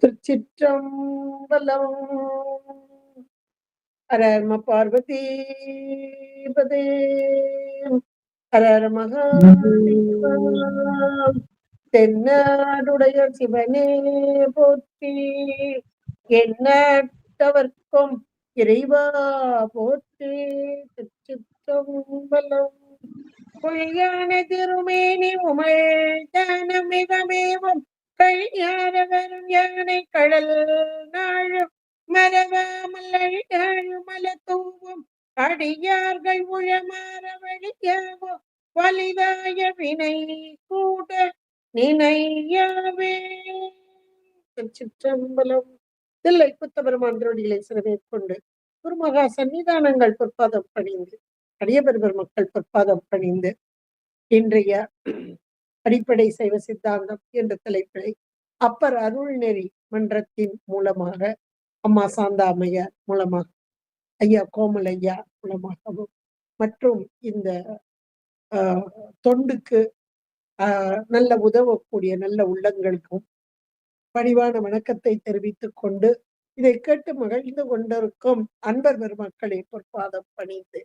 திருச்சிற்றம்பலம். ஹர நம பார்வதி பதே. ஹர ஹர மகாதேவா. தென்னாடுடைய சிவனே போற்றி, எண்ணற்றவர்க்கும் இறைவா போற்றி. திருச்சிற்றம்பலம். பொய்யான திருமேனி உமிழ்ந்தன மிகமேவும் கையாரவரும் யானை கடல் நாழும் மரவாமல் அழியாழும் மல தூவும் அடியார்கள் உழமாற வழியாவோ வலிதாய வினை கூட நினையாவே. திருச்சிற்றம்பலம். தில்லை புத்தபெருமான் திருவடிகளை சிறமேற்கொண்டு குருமகா சன்னிதானங்கள் பொற்பாதம் பணிந்து அடியபெருவர் மக்கள் பொற்பாதம் பணிந்து இன்றைய அடிப்படை சைவ சித்தாந்தம் என்ற தலைப்பிலை அப்பர் அருள்நெறி மன்றத்தின் மூலமாக அம்மா சாந்தா அம்மையார் மூலமாக, ஐயா கோமல் ஐயா மூலமாகவும், மற்றும் இந்த தொண்டுக்கு நல்ல உதவக்கூடிய நல்ல உள்ளங்களுக்கும் பணிவான வணக்கத்தை தெரிவித்துக் கொண்டு இதை கேட்டு மகிழ்ந்து கொண்டிருக்கும் அன்பர் பெருமக்களை பொற்பாதம் பணிந்து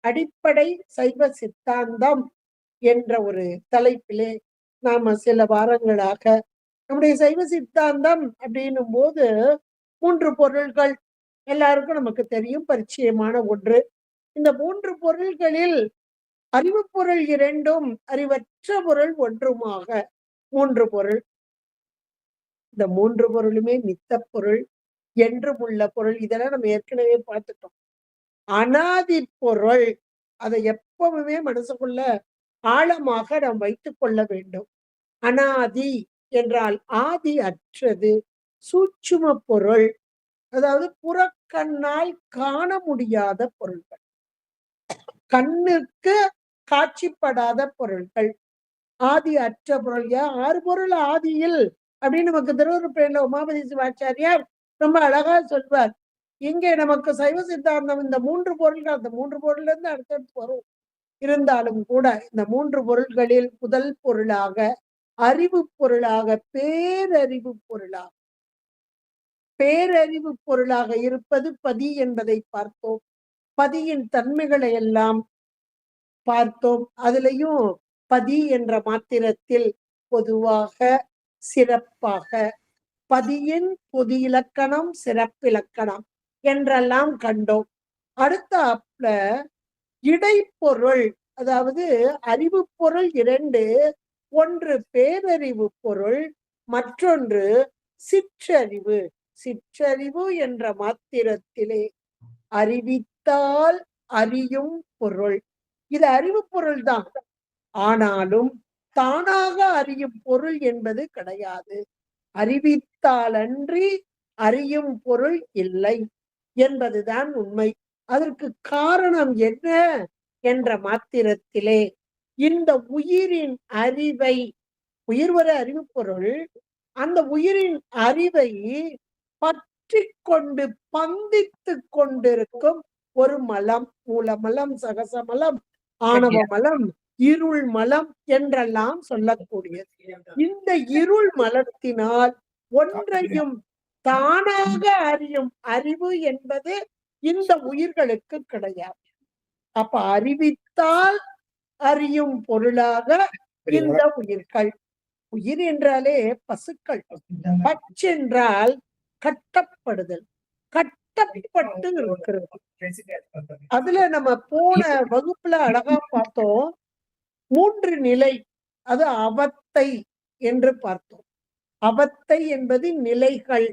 அடிப்படை சைவ சித்தாந்தம் என்ற ஒரு தலைப்பிலே நாம சில வாரங்களாக நம்முடைய சைவ சித்தாந்தம் அப்படின்னும் போது 3 பொருள்கள் எல்லாருக்கும் நமக்கு தெரியும், பரிச்சயமான ஒன்று. இந்த 3 பொருள்களில் அறிவு பொருள் 2ம் அறிவற்ற பொருள் ஒன்றுமாக 3 பொருள். இந்த 3 பொருளுமே நித்த பொருள், என்றும் உள்ள பொருள். இதெல்லாம் நம்ம ஏற்கனவே பார்த்துட்டோம். அனாதி பொருள், அதை எப்பவுமே மனசுக்குள்ள ஆழமாக நாம் வைத்துக் கொள்ள வேண்டும். அனாதி என்றால் ஆதி அற்றது, சூட்சும பொருள், அதாவது புறக்கண்ணால் காண முடியாத பொருள்கள், கண்ணுக்கு காட்சிப்படாத பொருள்கள், ஆதி அற்ற பொருள். 6 பொருள் ஆதியில் அப்படின்னு நமக்கு திருவருட்பேரில உமாபதி சிவாச்சாரியார் ரொம்ப அழகா சொல்வார். இங்கே நமக்கு சைவ சித்தாந்தம் இந்த 3 பொருள்கள், அந்த 3 பொருள்ல இருந்து அடுத்தடுத்து வரும். இருந்தாலும் கூட இந்த 3 பொருள்களில் முதல் பொருளாக அறிவு பொருளாக பேரறிவு பொருளாக பேரறிவு பொருளாக இருப்பது பதி என்பதை பார்த்தோம். பதியின் தன்மைகளை எல்லாம் பார்த்தோம். அதுலயும் பதி என்ற மாத்திரத்தில் பொதுவாக சிறப்பாக பதியின் பொது இலக்கணம் சிறப்பிலக்கணம் என்றெல்லாம் கண்டோம். அடுத்த இடைப்பொருள், அதாவது அறிவு பொருள் 2, ஒன்று பேரறிவு பொருள், மற்றொன்று சிற்றறிவு. சிற்றறிவு என்ற மாத்திரத்திலே அறிவித்தால் அறியும் பொருள். இது அறிவு பொருள் தான், ஆனாலும் தானாக அறியும் பொருள் என்பது கிடையாது. அறிவித்தாலன்றி அறியும் பொருள் இல்லை என்பதுதான் உண்மை. அதற்கு காரணம் என்ன என்ற மாத்திரத்திலே இந்த உயிரின் அறிவை, உயிர் ஒரு அறிவு பொருள், அந்த உயிரின் அறிவை பற்றி கொண்டு பந்தித்து கொண்டிருக்கும் ஒரு மலம், மூலமலம், சகசமலம், ஆணவ மலம், இருள் மலம் என்றெல்லாம் சொல்லக்கூடியது. இந்த இருள் மலத்தினால் ஒன்றையும் தானாக அறியும் அறிவு என்பது இந்த உயிர்களுக்கு கிடையாது. அப்ப அறிவித்தால் அறியும் பொருளாக இந்த உயிர்கள். உயிர் என்றாலே பசுக்கள், பச்சென்றால் கட்டப்படுதல், கட்டப்பட்டு இருக்கிறது. அதுல நம்ம போன வகுப்புல அழகா பார்த்தோம் 3 நிலை. அது அவத்தை என்று பார்த்தோம். அவத்தை என்பது நிலைகள்.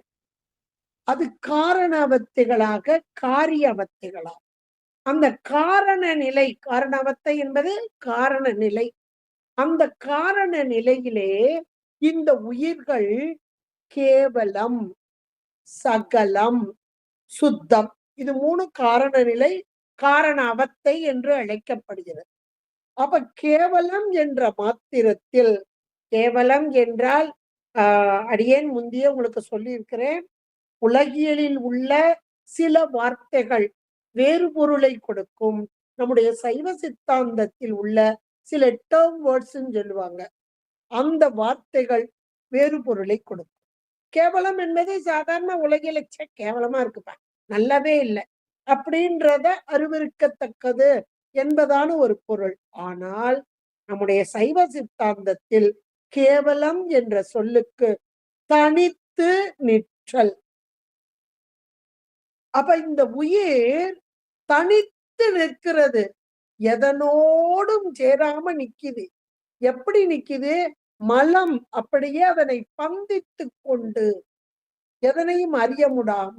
அது காரண அவத்தைகளாக காரிய அவத்தைகளாக. அந்த காரண நிலை, காரணவத்தை என்பது காரண நிலை. அந்த காரண நிலையிலே இந்த உயிர்கள் கேவலம், சகலம், சுத்தம், இது 3 காரண நிலை, காரண அவத்தை என்று அழைக்கப்படுகிறது. அப்ப கேவலம் என்ற மாத்திரத்தில், கேவலம் என்றால் அடியேன் முந்தைய உங்களுக்கு சொல்லியிருக்கிறேன், உலகியலில் உள்ள சில வார்த்தைகள் வேறு பொருளை கொடுக்கும். நம்முடைய சைவ சித்தாந்தத்தில் உள்ள சில டேர்ம் வேர்ட்ஸ் சொல்லுவாங்க, அந்த வார்த்தைகள் வேறு பொருளை கொடுக்கும். கேவலம் என்பது சாதாரண உலகில கேவலமா இருக்குப்பா, நல்லாவே இல்லை அப்படின்றத அறிவிருக்கத்தக்கது என்பதான ஒரு பொருள். ஆனால் நம்முடைய சைவ சித்தாந்தத்தில் கேவலம் என்ற சொல்லுக்கு தனித்து நிற்றல். அப்ப இந்த உயிர் தனித்து நிற்கிறது, எதனோடும் சேராம நிக்குது. எப்படி நிக்குது? மலம் அப்படியே அதனை பந்தித்து கொண்டு எதனையும் அறிய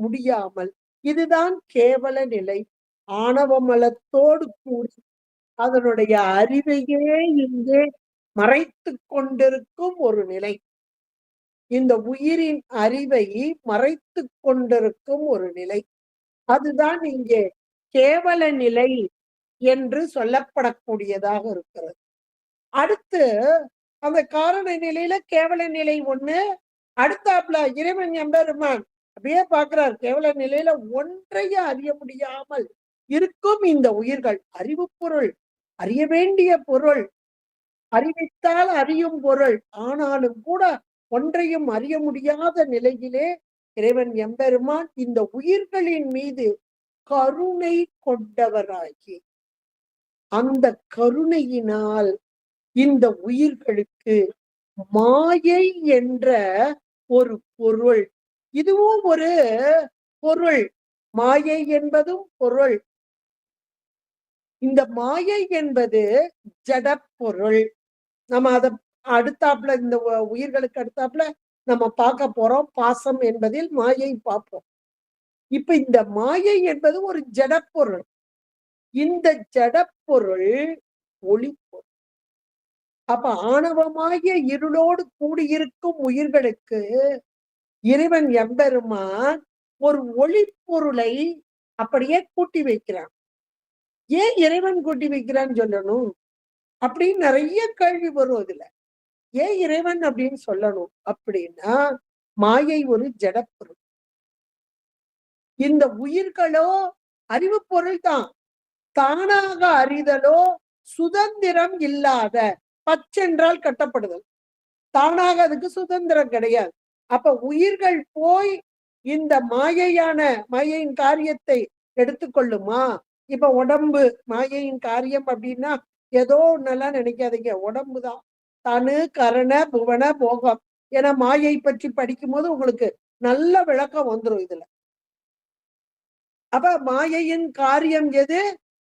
முடியாமல். இதுதான் கேவல நிலை. ஆணவ மலத்தோடு கூடி அதனுடைய அறிவையே இங்கே மறைத்து கொண்டிருக்கும் ஒரு நிலை. இந்த உயிரின் அறிவை மறைத்து கொண்டிருக்கும் ஒரு நிலை, அதுதான் இங்கே கேவல நிலை என்று சொல்லப்படக்கூடியதாக இருக்கிறது. அடுத்து அந்த காரண நிலையில கேவல நிலை ஒண்ணு, அடுத்தாப்புல இறைவன் எம்பெருமான் அப்படியே பார்க்கிறார். கேவல நிலையில ஒன்றையும் அறிய முடியாமல் இருக்கும் இந்த உயிர்கள். அறிவு பொருள், அறிய வேண்டிய பொருள், அறிவித்தால் அறியும் பொருள். ஆனாலும் கூட ஒன்றையும் அறிய முடியாத நிலையிலே இறைவன் எம்பெருமான் இந்த உயிர்களின் மீது கருணை கொண்டவராகி, அந்த கருணையினால் இந்த உயிர்களுக்கு மாயை என்ற ஒரு பொருள், இதுவும் ஒரு பொருள். மாயை என்பதும் பொருள். இந்த மாயை என்பது ஜட பொருள். நம்ம அத அடுத்தாப்புல இந்த உயிர்களுக்கு அடுத்தாப்புல நம்ம பார்க்க போறோம். பாசம் என்பதில் மாயை பார்ப்போம். இப்ப இந்த மாயை என்பது ஒரு ஜடப்பொருள். இந்த ஜடப்பொருள் ஒளி பொருள். அப்ப ஆணவமாகிய இருளோடு கூடியிருக்கும் உயிர்களுக்கு இறைவன் எம்பெருமான் ஒரு ஒளி பொருளை அப்படியே கூட்டி வைக்கிறான். ஏன் இறைவன் கூட்டி வைக்கிறான்னு சொல்லணும் அப்படின்னு நிறைய கேள்வி வரும். அதுல ஏன் இறைவன் அப்படின்னு சொல்லணும் அப்படின்னா, மாயை ஒரு ஜடப்பொருள். இந்த உயிர்களோ அறிவு பொருள் தான். தானாக அறிதலோ சுதந்திரம் இல்லாத, பச்சென்றால் கட்டப்படுதல், தானாக அதுக்கு சுதந்திரம் கிடையாது. அப்ப உயிர்கள் போய் இந்த மாயையின் காரியத்தை எடுத்துக்கொள்ளுமா? இப்ப உடம்பு மாயையின் காரியம் அப்படின்னா ஏதோ நல்லா நினைக்காதீங்க, உடம்புதான். தனு கரண புவன போகம் என மாயை பற்றி படிக்கும் போது உங்களுக்கு நல்ல விளக்கம் வந்துடும் இதுல. அப்ப மாயையின் காரியம் எது?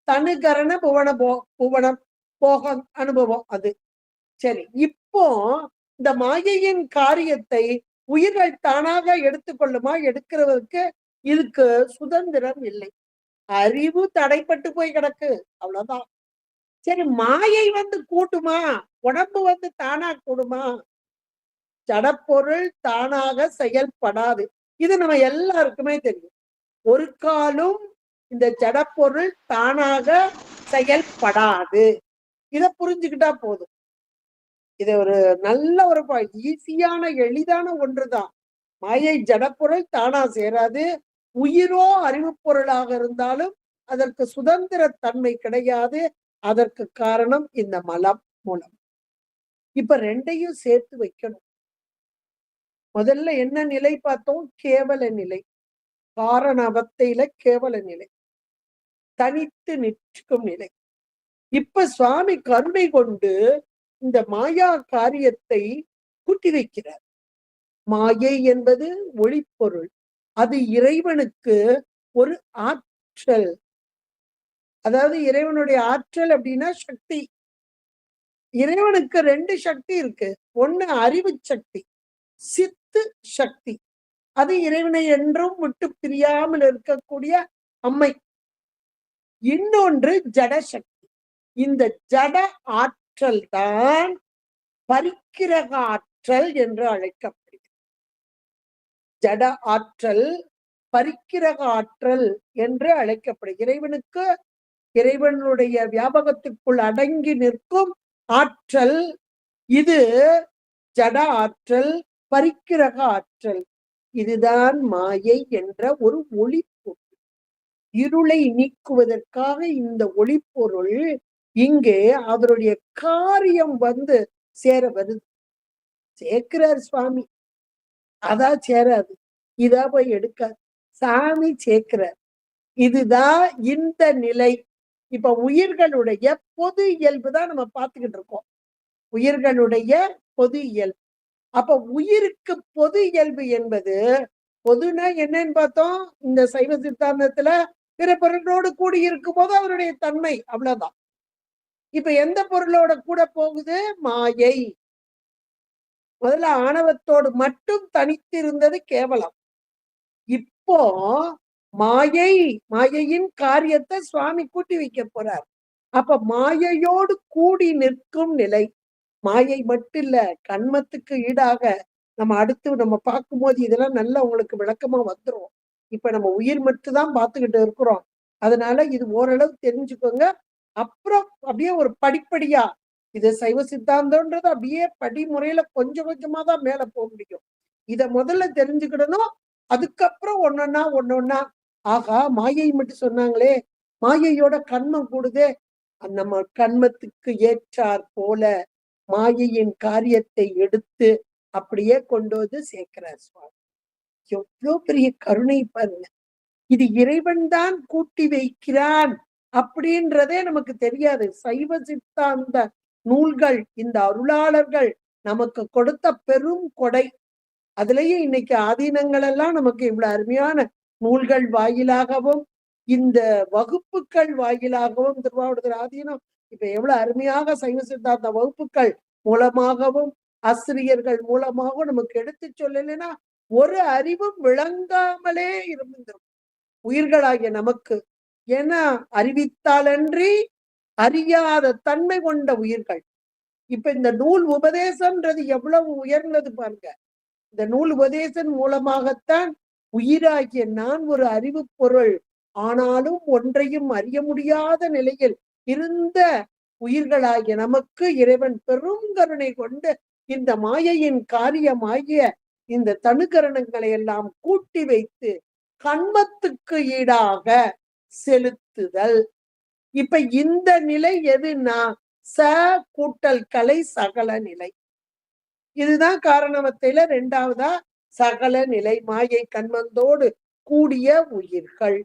தனு கரண புவனம் போகம் அனுபவம். அது சரி. இப்போ இந்த மாயையின் காரியத்தை உயிர்கள் தானாக எடுத்துக்கொள்ளுமா? எடுக்கிறதுக்கு இதுக்கு சுதந்திரம் இல்லை. அறிவு தடைப்பட்டு போய் கிடக்கு, அவ்வளவுதான். சரி, மாயை வந்து கூட்டுமா? உடம்பு வந்து தானா கூடுமா? ஜடப்பொருள் தானாக செயல்படாது. இது நம்ம எல்லாருக்குமே தெரியும். ஒரு காலும் இந்த ஜடப்பொருள் தானாக செயல்படாது. இத புரிஞ்சுக்கிட்டா போதும். இது ஒரு நல்ல ஒரு ஈஸியான எளிதான ஒன்றுதான். மாயை ஜடப்பொருள் தானா சேராது. உயிரோ அறிவு பொருளாக இருந்தாலும் அதற்கு சுதந்திர தன்மை கிடையாது. அதற்கு காரணம் இந்த மலம் மூலம். இப்ப ரெண்டையும் சேர்த்து வைக்கணும். முதல்ல என்ன நிலை பார்த்தோம்? கேவல நிலை. காரண அவத்தையில கேவல நிலை, தனித்து நிற்கும் நிலை. இப்ப சுவாமி கருணை கொண்டு இந்த மாயா காரியத்தை கூட்டி வைக்கிறார். மாயை என்பது ஒளிப்பொருள். அது இறைவனுக்கு ஒரு ஆற்றல். அதாவது இறைவனுடைய ஆற்றல் அப்படின்னா சக்தி. இறைவனுக்கு ரெண்டு சக்தி இருக்கு. ஒண்ணு அறிவு சக்தி, சித்து சக்தி. அது இறைவனை என்றும் விட்டு பிரியாமல் இருக்கக்கூடிய அம்மை. இன்னொன்று ஜட சக்தி. இந்த ஜட ஆற்றல் தான் பரிக்கிரக ஆற்றல் என்று அழைக்கப்படுகிறது. ஜட ஆற்றல் பரிக்கிரக ஆற்றல் என்று அழைக்கப்படுகிறது. இறைவனுக்கு, இறைவனுடைய வியாபகத்துக்குள் அடங்கி நிற்கும் ஆற்றல் இது. ஜட ஆற்றல், பரிக்கிரக ஆற்றல். இதுதான் மாயை என்ற ஒரு ஒளிப்பொருள். இருளை நீக்குவதற்காக இந்த ஒளிப்பொருள் இங்கே அவருடைய காரியம் வந்து சேர வருது. சேர்க்கிறார் சுவாமி. அதான் சேராது. இதா போய் எடுக்காது. சாமி சேர்க்கிறார். இதுதான் இந்த நிலை. இப்ப உயிர்களுடைய பொது இயல்பு தான் நம்ம பார்த்துக்கிட்டு இருக்கோம். உயிர்களுடைய பொது இயல்பு. அப்ப உயிருக்கு பொது இயல்பு என்பது பொதுனா என்னன்னு பார்த்தோம்? இந்த சைவ சித்தாந்தத்துல பிற பொருளோடு கூடி இருக்கும் போது அவருடைய தன்மை அவ்வளவுதான். இப்ப எந்த பொருளோட கூட போகுது? மாயை. முதல்ல ஆணவத்தோடு மட்டும் தனித்திருந்தது கேவலம். இப்போ மாயை, மாயையின் காரியத்தை சுவாமி கூட்டி வைக்க போறார். அப்ப மாயையோடு கூடி நிற்கும் நிலை. மாயை மட்டும் இல்ல, கண்மத்துக்கு ஈடாக நம்ம அடுத்து நம்ம பார்க்கும்போது இதெல்லாம் நல்லா உங்களுக்கு விளக்கமா வந்துரும். இப்ப நம்ம உயிர் மட்டும் தான் பார்த்துக்கிட்டு இருக்கிறோம். அதனால இது ஓரளவு தெரிஞ்சுக்கோங்க. அப்புறம் அப்படியே ஒரு படிப்படியா இது சைவ சித்தாந்தம்ன்றது அப்படியே படிமுறையில கொஞ்சம் கொஞ்சமா தான் மேல போக முடியும். இத முதல்ல தெரிஞ்சுக்கிடணும். அதுக்கப்புறம் ஒன்னொன்னா ஒன்னொன்னா ஆகா மாயை மட்டும் சொன்னாங்களே, மாயையோட கண்மம் கூடுதே. நம்ம கண்மத்துக்கு ஏற்றாற் போல மாயையின் காரியத்தை எடுத்து அப்படியே கொண்டு வந்து சேர்க்கிறார் சுவாமி. எவ்வளவு பெரிய கருணை பாருங்க. இது இறைவன் தான் கூட்டி வைக்கிறான் அப்படின்றதே நமக்கு தெரியாது. சைவ சித்தாந்த நூல்கள், இந்த அருளாளர்கள் நமக்கு கொடுத்த பெரும் கொடை. அதுலயும் இன்னைக்கு ஆதீனங்கள் எல்லாம் நமக்கு இவ்வளவு அருமையான நூல்கள் வாயிலாகவும் இந்த வகுப்புகள் வாயிலாகவும் திருவாவடுதுறை ஆதீனம் இப்ப எவ்வளவு அருமையாக சைவ சித்தாந்த வகுப்புகள் மூலமாகவும் ஆசிரியர்கள் மூலமாகவும் நமக்கு எடுத்து சொல்லலைன்னா ஒரு அறிவும் விளங்காமலே இருந்திருக்கும் உயிர்களாகிய நமக்கு. ஏன்னா அறிவித்தாலன்றி அறியாத தன்மை கொண்ட உயிர்கள். இப்ப இந்த நூல் உபதேசம்ன்றது எவ்வளவு உயர்ந்தது பாருங்க. இந்த நூல் உபதேசம் மூலமாகத்தான் உயிராகிய நான் ஒரு அறிவு பொருள், ஆனாலும் ஒன்றையும் அறிய முடியாத நிலையில் இருந்த உயிர்களாகிய நமக்கு இறைவன் பெரும் கருணை கொண்டு இந்த மாயையின் காரியமாகிய இந்த தனுகரணங்களை எல்லாம் கூட்டி வைத்து கண்மத்துக்கு ஈடாக செலுத்துதல். இப்ப இந்த நிலை எதுனா ச கூட்டல் கலை சகல நிலை. இதுதான் காரணவத்தையில இரண்டாவதா சகல நிலை மாயை கண்மந்தோடு கூடிய உயிர்கள்.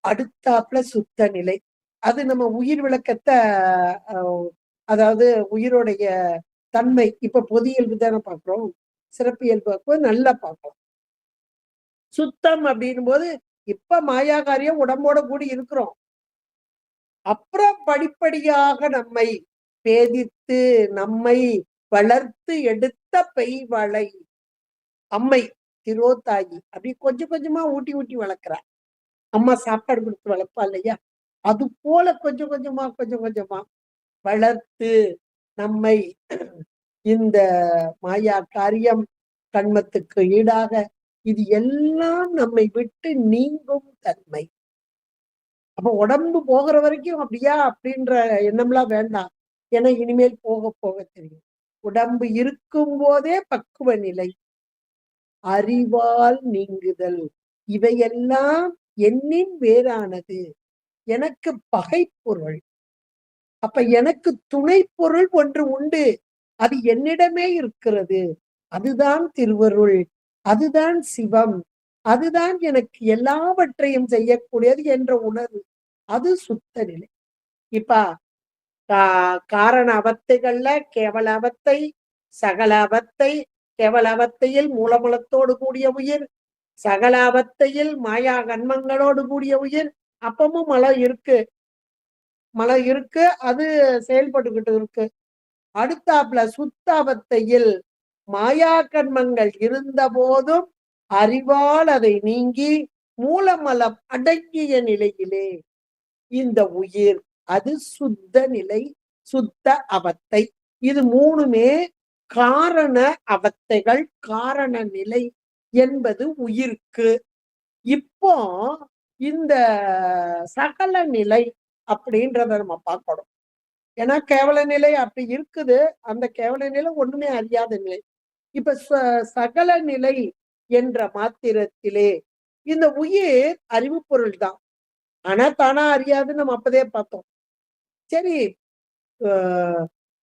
அடுத்தாப்புல சுத்த நிலை. அது நம்ம உயிர் விளக்கத்தை அதாவது உயிரோடைய தன்மை இப்ப பொது இயல்பு தானே பார்க்கிறோம். சிறப்பியல்பு நல்லா பார்க்கலாம். சுத்தம் அப்படின்னும் போது இப்ப மாயாகாரியம் உடம்போட கூடி இருக்கிறோம். அப்புறம் படிப்படியாக நம்மை பேதித்து நம்மை வளர்த்து எடுத்த பெய்வளை அம்மை திரோதாயி அப்படி கொஞ்சம் கொஞ்சமா ஊட்டி ஊட்டி வளர்க்கிறா. அம்மா சாப்பாடு கொடுத்து வளர்ப்பா இல்லையா? அது போல கொஞ்சம் கொஞ்சமா வளர்த்து நம்மை இந்த மாயா காரியம் கண்மத்துக்கு ஈடாக இது எல்லாம் நம்மை விட்டு நீங்கும் தன்மை. அப்ப உடம்பு போகிற வரைக்கும் அப்படியா அப்படின்ற எண்ணம்லாம் வேண்டாம். ஏன்னா இனிமேல் போக போக தெரியும். உடம்பு இருக்கும் போதே பக்குவ நிலை, அறிவால் நீங்குதல், இவையெல்லாம் எண்ணின் வேறானது. எனக்கு பகை பொருள். அப்ப எனக்கு துணை பொருள் ஒன்று உண்டு. அது என்னிடமே இருக்கிறது. அதுதான் திருவருள், அதுதான் சிவம், அதுதான் எனக்கு எல்லாவற்றையும் செய்யக்கூடியது என்ற உணர்வு. அது சுத்த நிலை. இப்ப காரண அவத்தைகள்ல கேவல அவத்தை, சகல அவத்தை. கேவல அவத்தையில் மூலமுலத்தோடு கூடிய உயிர், சகல அவத்தையில் மாயா கண்மங்களோடு கூடிய உயிர். அப்பமும் மழை இருக்கு, அது செயல்பட்டுக்கிட்டு இருக்கு. அடுத்தாப்புல சுத்தாபத்தையில் மாயா கண்மங்கள் இருந்த போதும் அறிவால் அதை நீங்கி மூலமலம் அடங்கிய நிலையிலே இந்த உயிர், அது சுத்த நிலை, சுத்த அவத்தை. இது மூணுமே காரண அவத்தைகள், காரண நிலை என்பது உயிருக்கு. இப்போ இந்த சகல நிலை அப்படின்றத நம்ம பார்க்கணும். ஏன்னா கேவல நிலை அப்படி இருக்குது. அந்த கேவல நிலை ஒண்ணுமே அறியாத நிலை. இப்ப சகல நிலை என்ற மாத்திரத்திலே இந்த உயிர் அறிவு பொருள் தான். ஆனா தானா அறியாதுன்னு நம்ம அப்பதே பார்த்தோம். சரி,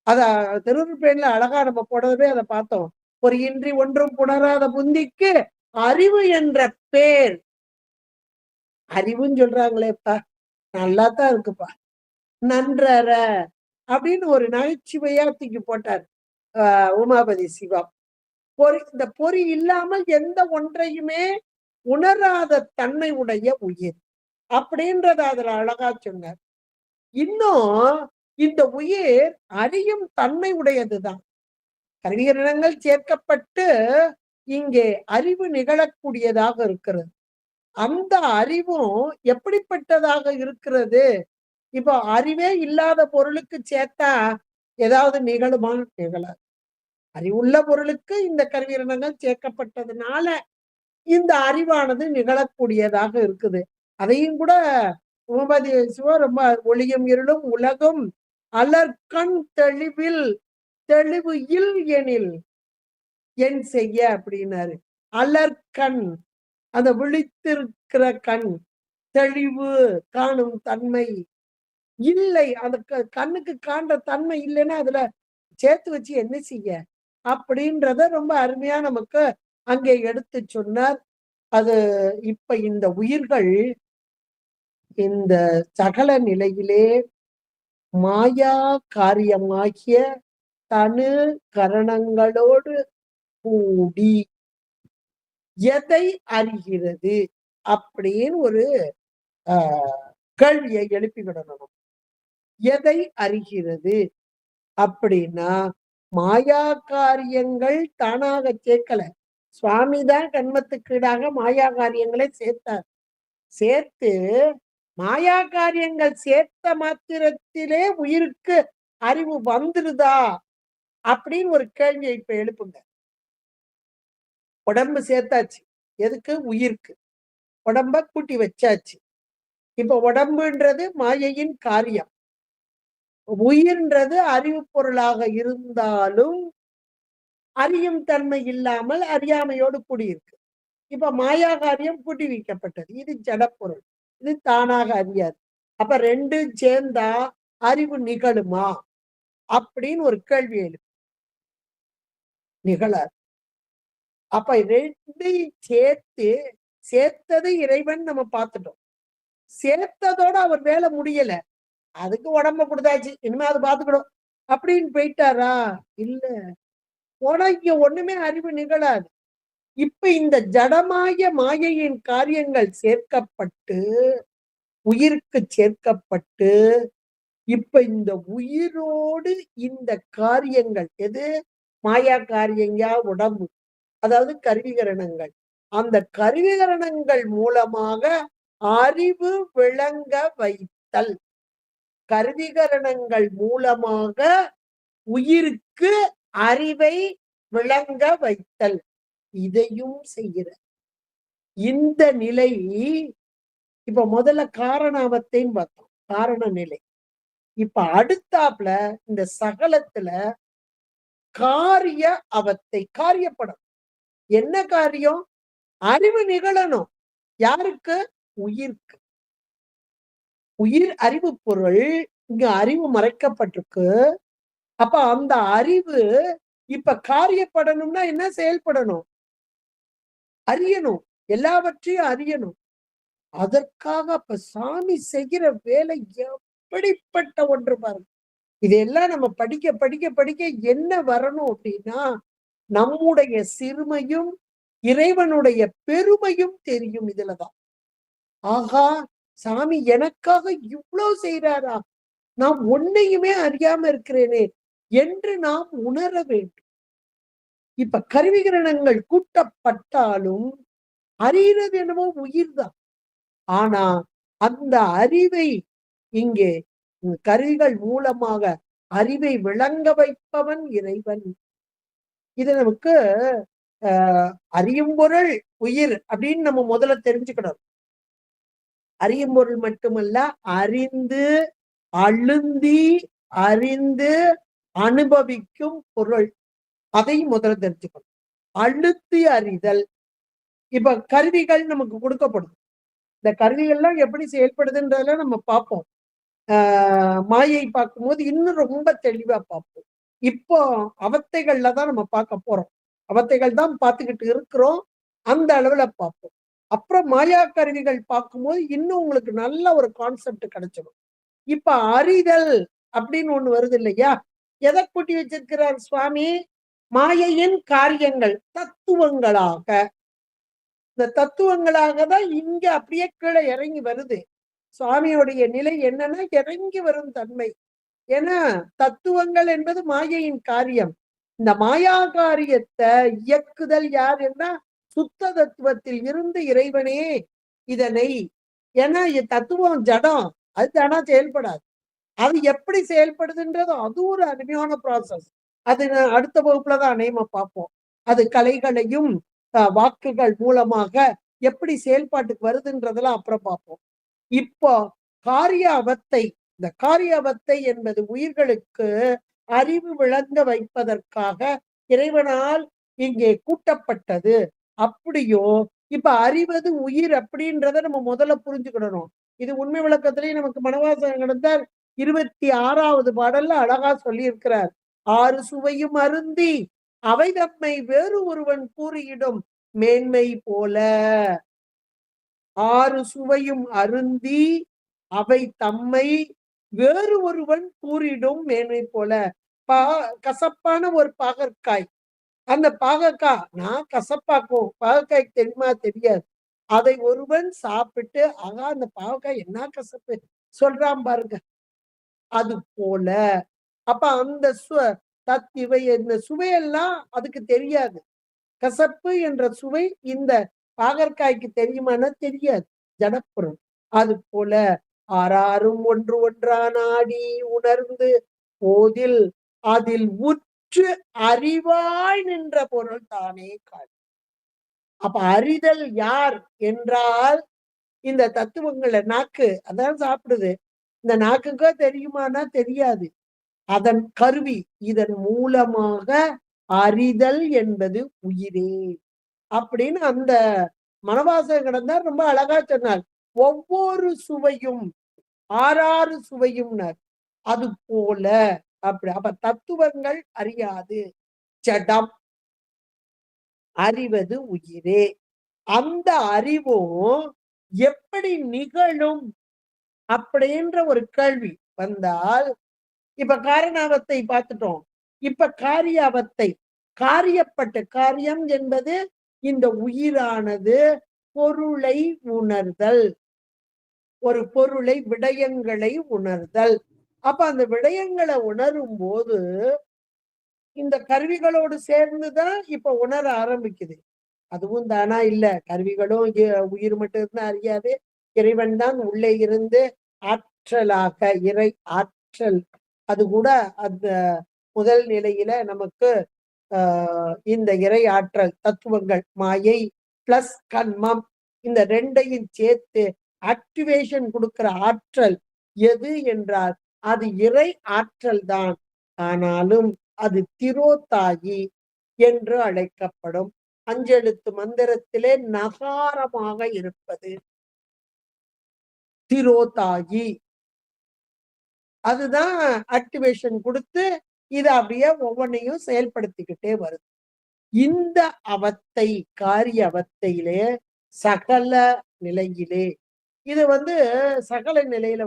அத திருவுருப்பேன்ல அழகா நம்ம போடவே அதை பார்த்தோம். பொறியின்றி ஒன்றும் புணராத புந்திக்கு அறிவு என்ற பேர். அறிவுன்னு சொல்றாங்களேப்பா, நல்லாத்தான் இருக்குப்பா. நன்றற அப்படின்னு ஒரு நகைச்சுவையா தூக்கி போட்டார் உமாபதி சிவம். இந்த பொறி இல்லாமல் எந்த ஒன்றையுமே உணராத தன்மை உடைய உயிர் அப்படின்றத அதுல அழகா சொன்னார். இன்னும் இந்த உயிர் அறியும் தன்மை உடையதுதான். கருவிகரணங்கள் சேர்க்கப்பட்டு இங்கே அறிவு நிகழக்கூடியதாக இருக்கிறது. அந்த அறிவும் எப்படிப்பட்டதாக இருக்கிறது? இப்போ அறிவே இல்லாத பொருளுக்கு சேர்த்தா ஏதாவது நிகழுமா? நிகழாது. அறிவுள்ள பொருளுக்கு இந்த கருவிகரணங்கள் சேர்க்கப்பட்டதுனால இந்த அறிவானது நிகழக்கூடியதாக இருக்குது. அதையும் கூட உமாபதி சிவம் ரொம்ப ஒளியும் இருளும் உலகும் அலர்கண் தெளிவில் தெளிவு இல் எனில் என் செய்ய அப்படின்னாரு. அலர்கண், அந்த விழித்திருக்கிற கண், தெளிவு காணும் தன்மை இல்லை, அந்த கண்ணுக்கு காண்ற தன்மை இல்லைன்னா அதுல சேர்த்து வச்சு என்ன செய்ய அப்படின்றத ரொம்ப அருமையா நமக்கு அங்கே எடுத்து சொன்னார். அது இப்ப இந்த உயிர்கள் இந்த சகல நிலையிலே மாயா காரியமாகிய தனு கரணங்களோடு கூடி எதை அறிகிறது அப்படின்னு ஒரு கேள்வியை எழுப்பிவிடணும். எதை அறிகிறது அப்படின்னா மாயா காரியங்கள் தானாக சேர்க்கல. சுவாமிதான் கண்மத்துக்கீடாக மாயா காரியங்களை சேர்த்தார். சேர்த்து மாயா காரியங்கள் சேர்த்த மாத்திரத்திலே உயிருக்கு அறிவு வந்துருதா அப்படின்னு ஒரு கேள்வியை இப்ப எழுப்புங்க. உடம்பு சேர்த்தாச்சு, எதுக்கு? உயிருக்கு. உடம்ப கூட்டி வச்சாச்சு. இப்ப உடம்புன்றது மாயையின் காரியம், உயிர்ன்றது அறிவு பொருளாக இருந்தாலும் அறியும் தன்மை இல்லாமல் அறியாமையோடு கூடியிருக்கு. இப்ப மாயா காரியம் கூட்டி வைக்கப்பட்டது. இது ஜடப்பொருள், இது தானாக அறியாது. அப்ப ரெண்டும் சேர்ந்தா அறிவு நிகழுமா அப்படின்னு ஒரு கேள்வி எழுப்பு. நிகழாது. அப்ப ரெண்டையும் சேர்த்தது இறைவன் நம்ம பார்த்துட்டோம். சேர்த்ததோட அவர் வேலை முடியல, அதுக்கு உடம்ப கொடுத்தாச்சு, இனிமே அது பார்த்துக்கணும் அப்படின்னு போயிட்டாரா? இல்ல, போனா இங்க ஒண்ணுமே அறிவு நிகழாது. இப்ப இந்த ஜடமாய மாயையின் காரியங்கள் சேர்க்கப்பட்டு உயிருக்கு சேர்க்கப்பட்டு இப்ப இந்த உயிரோடு இந்த காரியங்கள், எது? மாயா காரியங்கா உடம்பு, அதாவது கருவிகரணங்கள், அந்த கருவிகரணங்கள் மூலமாக அறிவு விளங்க வைத்தல். கருவிகரணங்கள் மூலமாக உயிருக்கு அறிவை விளங்க வைத்தல், இதையும் செய்கிற இந்த நிலை. இப்ப முதல்ல காரணாவத்தையும் பார்த்தோம், காரண நிலை. இப்ப அடுத்தாப்புல இந்த சகலத்துல காரிய அவத்தை, காரியப்படும். என்ன காரியம்? அறிவு நிகழணும். யாருக்கு? உயிருக்கு. உயிர் அறிவு பொருள், இங்க அறிவு மறைக்கப்பட்டிருக்கு. அப்ப அந்த அறிவு இப்ப காரியப்படணும்னா என்ன செயல்படணும்? அறியணும், எல்லாவற்றையும் அறியணும். அதற்காக அப்ப சாமி செய்கிற வேலை எப்படிப்பட்ட ஒன்று பாருங்க. இதெல்லாம் நம்ம படிக்க படிக்க படிக்க என்ன வரணும் அப்படின்னா, நம்முடைய சிறுமையும் இறைவனுடைய பெருமையும் தெரியும். இதுலதான் ஆகா, சாமி எனக்காக இவ்வளவு செய்யறாரா, நான் ஒன்னையுமே அறியாம இருக்கிறேனே என்று நாம் உணர வேண்டும். இப்ப கருவிகரணங்கள் கூட்டப்பட்டாலும் அறிகிறது என்னவோ உயிர்தான். ஆனா அந்த அறிவை இங்கே கருவிகள் மூலமாக அறிவை விளங்க வைப்பவன் இறைவன். இது நமக்கு அறியும் பொருள் உயிர் அப்படின்னு நம்ம முதல்ல தெரிஞ்சுக்கணும். அறியும் பொருள் மட்டுமல்ல, அறிந்து அழுந்தி அறிந்து அனுபவிக்கும் பொருள், அதையும் முதல்ல தெரிஞ்சுக்கணும். அழுத்தி அறிதல். இப்ப கருவிகள் நமக்கு கொடுக்கப்படும். இந்த கருவிகள்லாம் எப்படி செயல்படுதுன்றதுல நம்ம பார்ப்போம். மாயை பார்க்கும்போது இன்னும் ரொம்ப தெளிவா பார்ப்போம். இப்போ அவத்தைகள்ல தான் நம்ம பார்க்க போறோம். அவத்தைகள் தான் பார்த்துக்கிட்டு இருக்கிறோம். அந்த அளவுல பார்ப்போம். அப்புறம் மாயா கருவிகள் பார்க்கும்போது இன்னும் உங்களுக்கு நல்ல ஒரு கான்செப்ட் கிடைச்சிடும். இப்ப அறிதல் அப்படின்னு ஒண்ணு வருது இல்லையா? எதை கூட்டி வச்சிருக்கிறார் சுவாமி? மாயையின் காரியங்கள் தத்துவங்களாக. இந்த தத்துவங்களாக தான் இங்க அப்படியே கீழே இறங்கி வருது. சுவாமியுடைய நிலை என்னன்னா இறங்கி வரும் தன்மை. ஏன்னா தத்துவங்கள் என்பது மாயையின் காரியம். இந்த மாயா காரியத்தை இயக்குதல் யார் என்ன? சுத்த தத்துவத்தில் இருந்து இறைவனே இதனை. ஏன்னா தத்துவம் ஜடம், அது தானா செயல்படாது. அது எப்படி செயல்படுதுன்றது அது ஒரு அருமையான ப்ராசஸ். அது அடுத்த வகுப்புல தான் அநேகமா பார்ப்போம். அது கலைகளையும் வாக்குகள் மூலமாக எப்படி செயல்பாட்டுக்கு வருதுன்றதெல்லாம் அப்புறம் பார்ப்போம். இப்போ காரிய அவத்தை, இந்த காரிய அவத்தை என்பது உயிர்களுக்கு அறிவு விளங்க வைப்பதற்காக இறைவனால் இங்கே கூட்டப்பட்டது. அப்படியோ இப்ப அறிவது உயிர் அப்படின்றத நம்ம முதல்ல புரிஞ்சுக்கிடணும். இது உண்மை விளக்கத்திலேயே நமக்கு மனவாசகம் கடந்தார் 26வது பாடல்ல அழகா சொல்லி இருக்கிறார். ஆறு சுவையும் அருந்தி அவை தம்மை வேறு ஒருவன் கூறியிடும் மேன்மை போல. ஆறு சுவையும் அருந்தி அவை தம்மை வேறு ஒருவன் கூறிடும் மேன்மை போல. கசப்பான ஒரு பாகற்காய், அந்த பாகக்காய் நான் கசப்பாக்கும், பாகக்காய்க்கு தெரியுமா? தெரியாது. அதை ஒருவன் சாப்பிட்டு ஆகா அந்த பாகக்காய் என்ன கசப்பு சொல்றான் பாருங்க. அது போல அப்ப அந்த இவை இந்த சுவையெல்லாம் அதுக்கு தெரியாது. கசப்பு என்ற சுவை இந்த பாகற்காய்க்கு தெரியுமானா தெரியாது, ஜடப்பொருள். அது போல ஆறாரும் ஒன்று ஒன்றா நாடி உணர்ந்து போதில் அதில் உற்று அறிவாய் நின்ற பொருள் தானே காண். அப்ப அறிதல் யார் என்றால் இந்த தத்துவங்களை நாக்கு அதான் சாப்பிடுது. இந்த நாக்குக்கோ தெரியுமானா தெரியாது. அதன் கருவி இதன் மூலமாக அறிதல் என்பது உயிரே அப்படின்னு அந்த மனவாசகம் கடந்தார் ரொம்ப அழகா சொன்னார். ஒவ்வொரு சுவையும் ஆறாறு சுவையும்னார். அது போல அப்படி அப்ப தத்துவங்கள் அறியாது, ஜடம். அறிவது உயிரே. அந்த அறிவும் எப்படி நிகழும் அப்படின்ற ஒரு கேள்வி வந்தால், இப்ப காரணாவத்தை பார்த்துட்டோம். இப்ப காரியாவத்தை. காரியப்பட்ட காரியம் என்பது இந்த உயிரானது பொருளை உணர்தல். ஒரு பொருளை விடயங்களை உணர்தல். அப்ப அந்த விடயங்களை உணரும் போது இந்த கருவிகளோடு சேர்ந்துதான் இப்ப உணர ஆரம்பிக்குது. அதுவும் தானா இல்ல. கருவிகளும் உயிர் மட்டும் இருந்தா அறியாது. இறைவன் தான் உள்ளே இருந்து ஆற்றலாக இறை ஆற்றல். அது கூட அந்த முதல் நிலையில நமக்கு இந்த இறை ஆற்றல் தத்துவங்கள் மாயை பிளஸ் கண்மம் இந்த ரெண்டையும் சேர்த்து ஆக்டிவேஷன் கொடுக்கிற ஆற்றல் எது என்றால் அது இறை ஆற்றல் தான். ஆனாலும் அது திரோதாயி என்று அழைக்கப்படும். அஞ்செழுத்து மந்திரத்திலே நகாரமாக இருப்பது திரோதாயி. அதுதான் ஆக்டிவேஷன் கொடுத்து இதை அப்படியே ஒவ்வொன்னையும் செயல்படுத்திக்கிட்டே வருது. இந்த அவத்தை காரிய அவத்தையிலே சகல நிலையிலே இது சகல நிலையில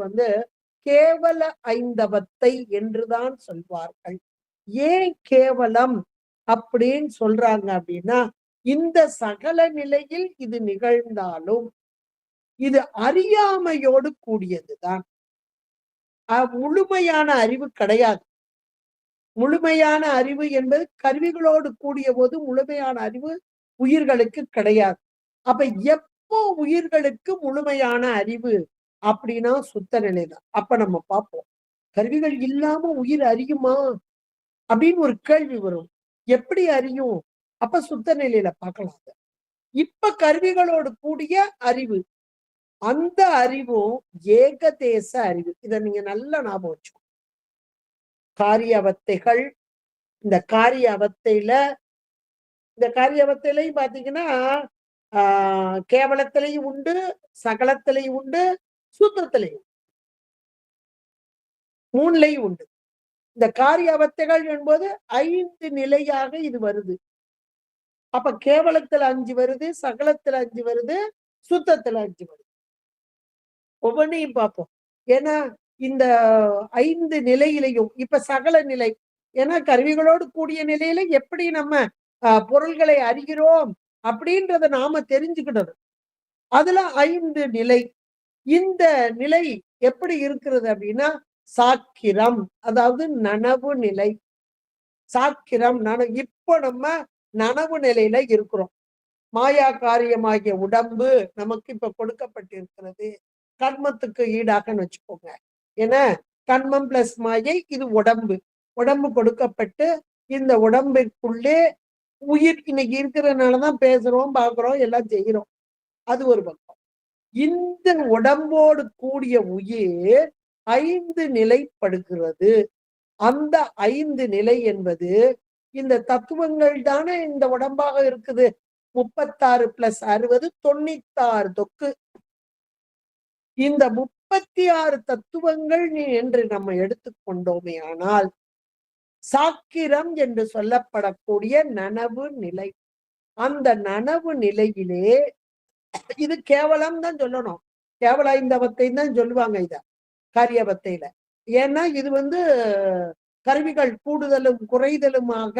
கேவல ஐந்தவத்தை என்றுதான் சொல்வார்கள். ஏன் கேவலம் அப்படின்னு சொல்றாங்க அப்படின்னா இந்த சகல நிலையில் இது நிகழ்ந்தாலும் இது அறியாமையோடு கூடியதுதான். முழுமையான அறிவு கிடையாது. முழுமையான அறிவு என்பது கருவிகளோடு கூடிய போது முழுமையான அறிவு உயிர்களுக்கு கிடையாது. அப்ப எப்போ உயிர்களுக்கு முழுமையான அறிவு அப்படின்னா சுத்த நிலைதான். அப்ப நம்ம பார்ப்போம் கருவிகள் இல்லாம உயிர் அறியுமா அப்படின்னு ஒரு கேள்வி வரும். எப்படி அறியும்? அப்ப சுத்த நிலையில பார்க்கலாம். இப்ப கருவிகளோடு கூடிய அறிவு, அந்த அறிவும் ஏகதேச அறிவு. இதை நீங்க நல்லா ஞாபகம் வச்சுக்கோ. காரிய அவத்தைகள், இந்த காரிய அவத்தையில இந்த காரிய அவத்தையிலையும் பாத்தீங்கன்னா கேவலத்திலையும் உண்டு, சகலத்திலையும் உண்டு, சூத்திரத்திலையும் மூணுலையும் உண்டு. இந்த காரிய அவத்தைகள் என்பது 5 நிலையாக இது வருது. அப்ப கேவலத்துல 5 வருது, சகலத்துல 5 வருது, சுத்தத்துல 5 வருது. ஒவ்வொன்னையும் பார்ப்போம். ஏன்னா இந்த 5 நிலையிலையும் இப்ப சகல நிலை, ஏன்னா கருவிகளோடு கூடிய நிலையில எப்படி நம்ம பொருள்களை அறிகிறோம் அப்படின்றத நாம தெரிஞ்சுக்கிடணும். அதுல 5 நிலை. இந்த நிலை எப்படி இருக்கிறது அப்படின்னா சாக்கிரம், அதாவது நனவு நிலை. சாக்கிரம் இப்ப நம்ம நனவு நிலையில இருக்கிறோம். மாயா காரியமாகிய உடம்பு நமக்கு இப்ப கொடுக்கப்பட்டிருக்கிறது. கர்மத்துக்கு ஈடாகன்னு வச்சுக்கோங்க. ஏன்னா கர்மம் பிளஸ் மாயை, இது உடம்பு. உடம்பு கொடுக்கப்பட்டு இந்த உடம்பிற்குள்ளே உயிர் இன்னைக்கு இருக்கிறதுனாலதான் பேசுறோம், பார்க்கிறோம், எல்லாம் செய்கிறோம். அது ஒரு பக்கம். இந்த உடம்போடு கூடிய உயிர் 5 நிலைப்படுகிறது. அந்த 5 நிலை என்பது இந்த தத்துவங்கள் தானே இந்த உடம்பாக இருக்குது. 36 பிளஸ் 60 96 தொக்கு. இந்த 36 தத்துவங்கள் என்று நம்ம எடுத்துக்கொண்டோமே ஆனால் சாக்கிரம் என்று சொல்லப்படக்கூடிய நனவு நிலை. அந்த நனவு நிலையிலே இது கேவலம் தான் சொல்லணும். கேவல ஐந்தவத்தை தான் சொல்லுவாங்க இத காரியவத்தையில. ஏன்னா இது கருவிகள் கூடுதலும் குறைதலுமாக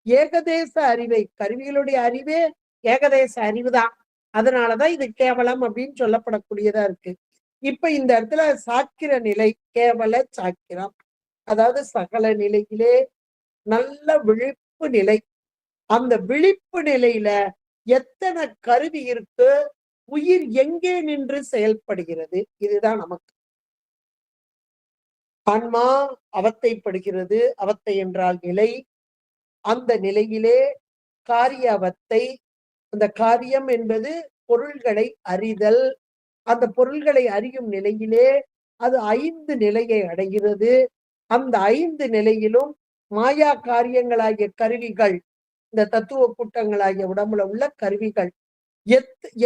ஏகதேச அறிவை, கருவிகளுடைய அறிவே ஏகதேச அறிவுதான். அதனாலதான் இது கேவலம் அப்படின்னு சொல்லப்படக்கூடியதா இருக்கு. இப்ப இந்த இடத்துல சாக்கிர நிலை கேவல சாக்கிரம், அதாவது சகல நிலையிலே நல்ல விழிப்பு நிலை. அந்த விழிப்பு நிலையில எத்தனை கருவி இருக்கு, உயிர் எங்கே நின்று செயல்படுகிறது, இதுதான் நமக்கு. ஆன்மா அவத்தைப்படுகிறது. அவத்தை என்றால் நிலை. அந்த நிலையிலே காரிய அவத்தை. அந்த காரியம் என்பது பொருள்களை அறிதல். அந்த பொருள்களை அறியும் நிலையிலே அது 5 நிலையை அடைகிறது. அந்த 5 நிலையிலும் மாயா காரியங்களாகிய கருவிகள், இந்த தத்துவ கூட்டங்களாகிய உடம்புல உள்ள கருவிகள்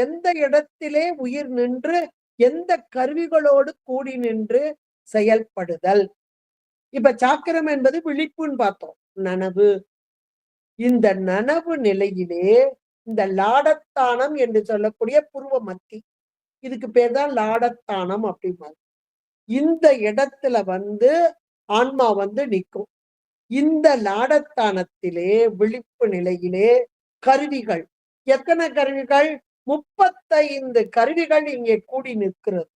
எந்த இடத்திலே உயிர் நின்று எந்த கருவிகளோடு கூடி நின்று செயல்படுதல். இப்ப சாக்கிரம் என்பது விழிப்புன்னு பார்த்தோம். நனவு. இந்த நனவு நிலையிலே இந்த லாடத்தானம் என்று சொல்லக்கூடிய புருவ மத்தி, இதுக்கு பேர் தான் லாடத்தானம் அப்படிம்பாங்க. இந்த இடத்துல ஆன்மா நிற்கும். இந்த லாடத்தானத்திலே விழிப்பு நிலையிலே கருவிகள், எத்தனை கருவிகள்? 35 கருவிகள் இங்கே கூடி நிற்கிறது.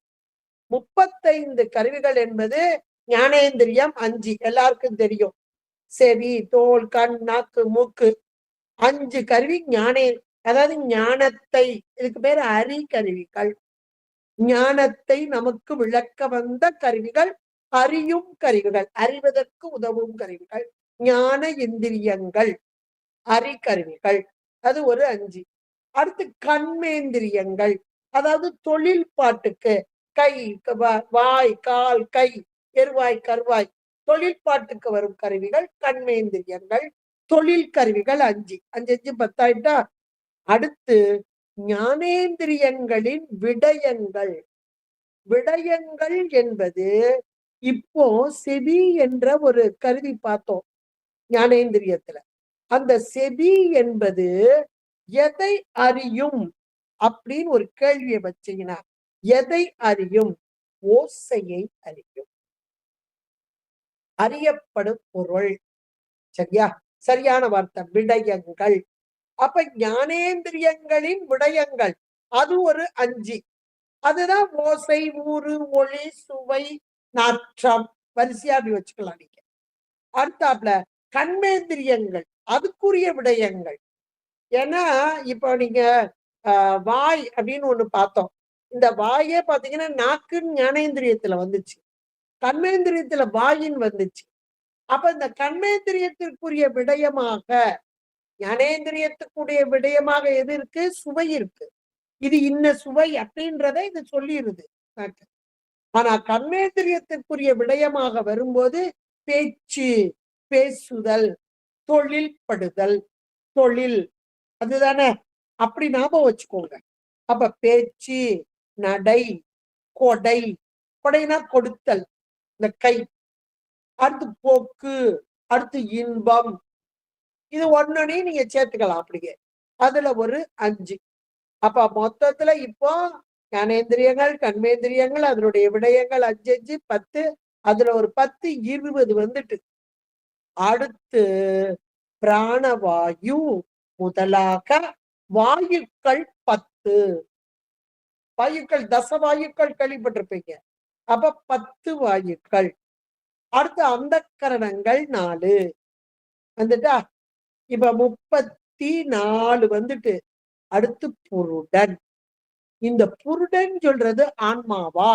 35 கருவிகள் என்பது ஞானேந்திரியம் 5 எல்லாருக்கும் தெரியும். செவி, தோல், கண், நாக்கு, மூக்கு, 5 கருவி அதாவது ஞானத்தை, இதுக்கு பேர் அறி கருவிகள். ஞானத்தை நமக்கு விளக்க வந்த கருவிகள், அறியும் கருவிகள், அறிவதற்கு உதவும் கருவிகள், ஞான இந்திரியங்கள், அறிகருவிகள். அது ஒரு 5. அடுத்து கண்மேந்திரியங்கள், அதாவது தொழில் பாட்டுக்கு கை, வாய், கால், கை, எருவாய், கருவாய், தொழிற்பாட்டுக்கு வரும் கருவிகள் கண்மேந்திரியங்கள். தொழில் கருவிகள் 5. 5 5 10 ஆயிட்டா. அடுத்து ஞானேந்திரியங்களின் விடயங்கள். விடயங்கள் என்பது இப்போ செவி என்ற ஒரு கருவி பார்த்தோம் ஞானேந்திரியத்துல. அந்த செவி என்பது எதை அறியும் அப்படின்னு ஒரு கேள்வியை வச்சீங்கன்னா, எதை அறியும்? ஓசையை அறியும். அறியப்படும் பொருள். சரியா? சரியான வார்த்தை. விடயங்கள். அப்ப ஞானேந்திரியங்களின் விடயங்கள் அது ஒரு 5. அதுதான் ஓசை, ஊறு, ஒளி, சுவை, நாற்றம். வரிசையா அப்படி வச்சுக்கலாம் நீங்க. அடுத்தாப்புல கண்மேந்திரியங்கள், அதுக்குரிய விடயங்கள். ஏன்னா இப்ப நீங்க வாய் அப்படின்னு ஒண்ணு பார்த்தோம். இந்த வாயே பாத்தீங்கன்னா நாக்குன்னு ஞானேந்திரியத்துல வந்துச்சு, கண்மேந்திரியத்துல வாயின் வந்துச்சு. அப்ப இந்த கண்மேந்திரியத்திற்குரிய விடயமாக, ஞானேந்திரியத்துக்குரிய விடயமாக எது இருக்கு? சுவை இருக்கு. இது இன்ன சுவை அப்படின்றத இது சொல்லிடுது. ஆனா கண்மேந்திரியத்திற்குரிய விடயமாக வரும்போது பேச்சு, பேசுதல், தொழில்படுதல். தொழில் அதுதானே? அப்படி ஞாபகம் வச்சுக்கோங்க. அப்ப பேச்சு, நடை, கொடை. கொடைனா கொடுத்தல், இந்த கை. அடுத்து போக்கு, அடுத்து இன்பம். இது ஒன்னொன்னையும் நீங்க சேர்த்துக்கலாம் அப்படியே. அதுல ஒரு 5. அப்ப மொத்தத்துல இப்போ ஞானேந்திரியங்கள், கண்மேந்திரியங்கள், அதனுடைய விடயங்கள் 5 5 10. அதுல ஒரு 10 20 வந்துட்டு. அடுத்து பிராணவாயு முதலாக வாயுக்கள் 10. வாயுக்கள் தசவாயுக்கள் கேள்விப்பட்டிருப்பீங்க. அப்ப 10 வாயுக்கள். அடுத்து அந்த கரணங்கள் 4 வந்துட்டா. இப்ப 34 வந்துட்டு. அடுத்து புருடன். இந்த புருடன் சொல்றது ஆன்மாவா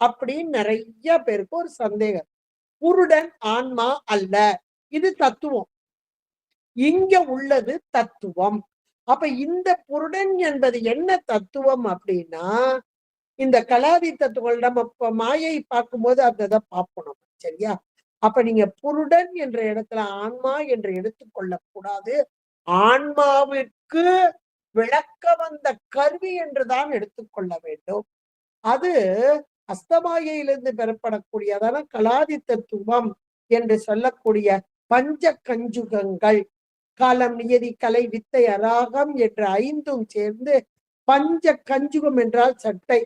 அப்படின்னு நிறைய பேருக்கு ஒரு சந்தேகம். புருடன் ஆன்மா அல்ல, இது தத்துவம். இங்க உள்ளது தத்துவம். அப்ப இந்த புருடன் என்பது என்ன தத்துவம் அப்படின்னா, இந்த கலாதி தத்துவங்கள் நம்ம மாயை பார்க்கும்போது அந்த பார்ப்போம். சரியா? அப்ப நீங்க புருடன் என்ற இடத்துல ஆன்மா என்று எடுத்துக்கொள்ள கூடாது. ஆன்மாவிற்கு விளக்க வந்த கருவி என்றுதான் எடுத்துக்கொள்ள வேண்டும். அது அஸ்தமாயிலிருந்து பெறப்படக்கூடியதான கலாதி தத்துவம் என்று சொல்லக்கூடிய பஞ்ச கஞ்சுகங்கள், காலம், நியதி, கலை, வித்தை, அராகம் என்ற 5ம் சேர்ந்து பஞ்ச கஞ்சுகம் என்றால் சட்டை.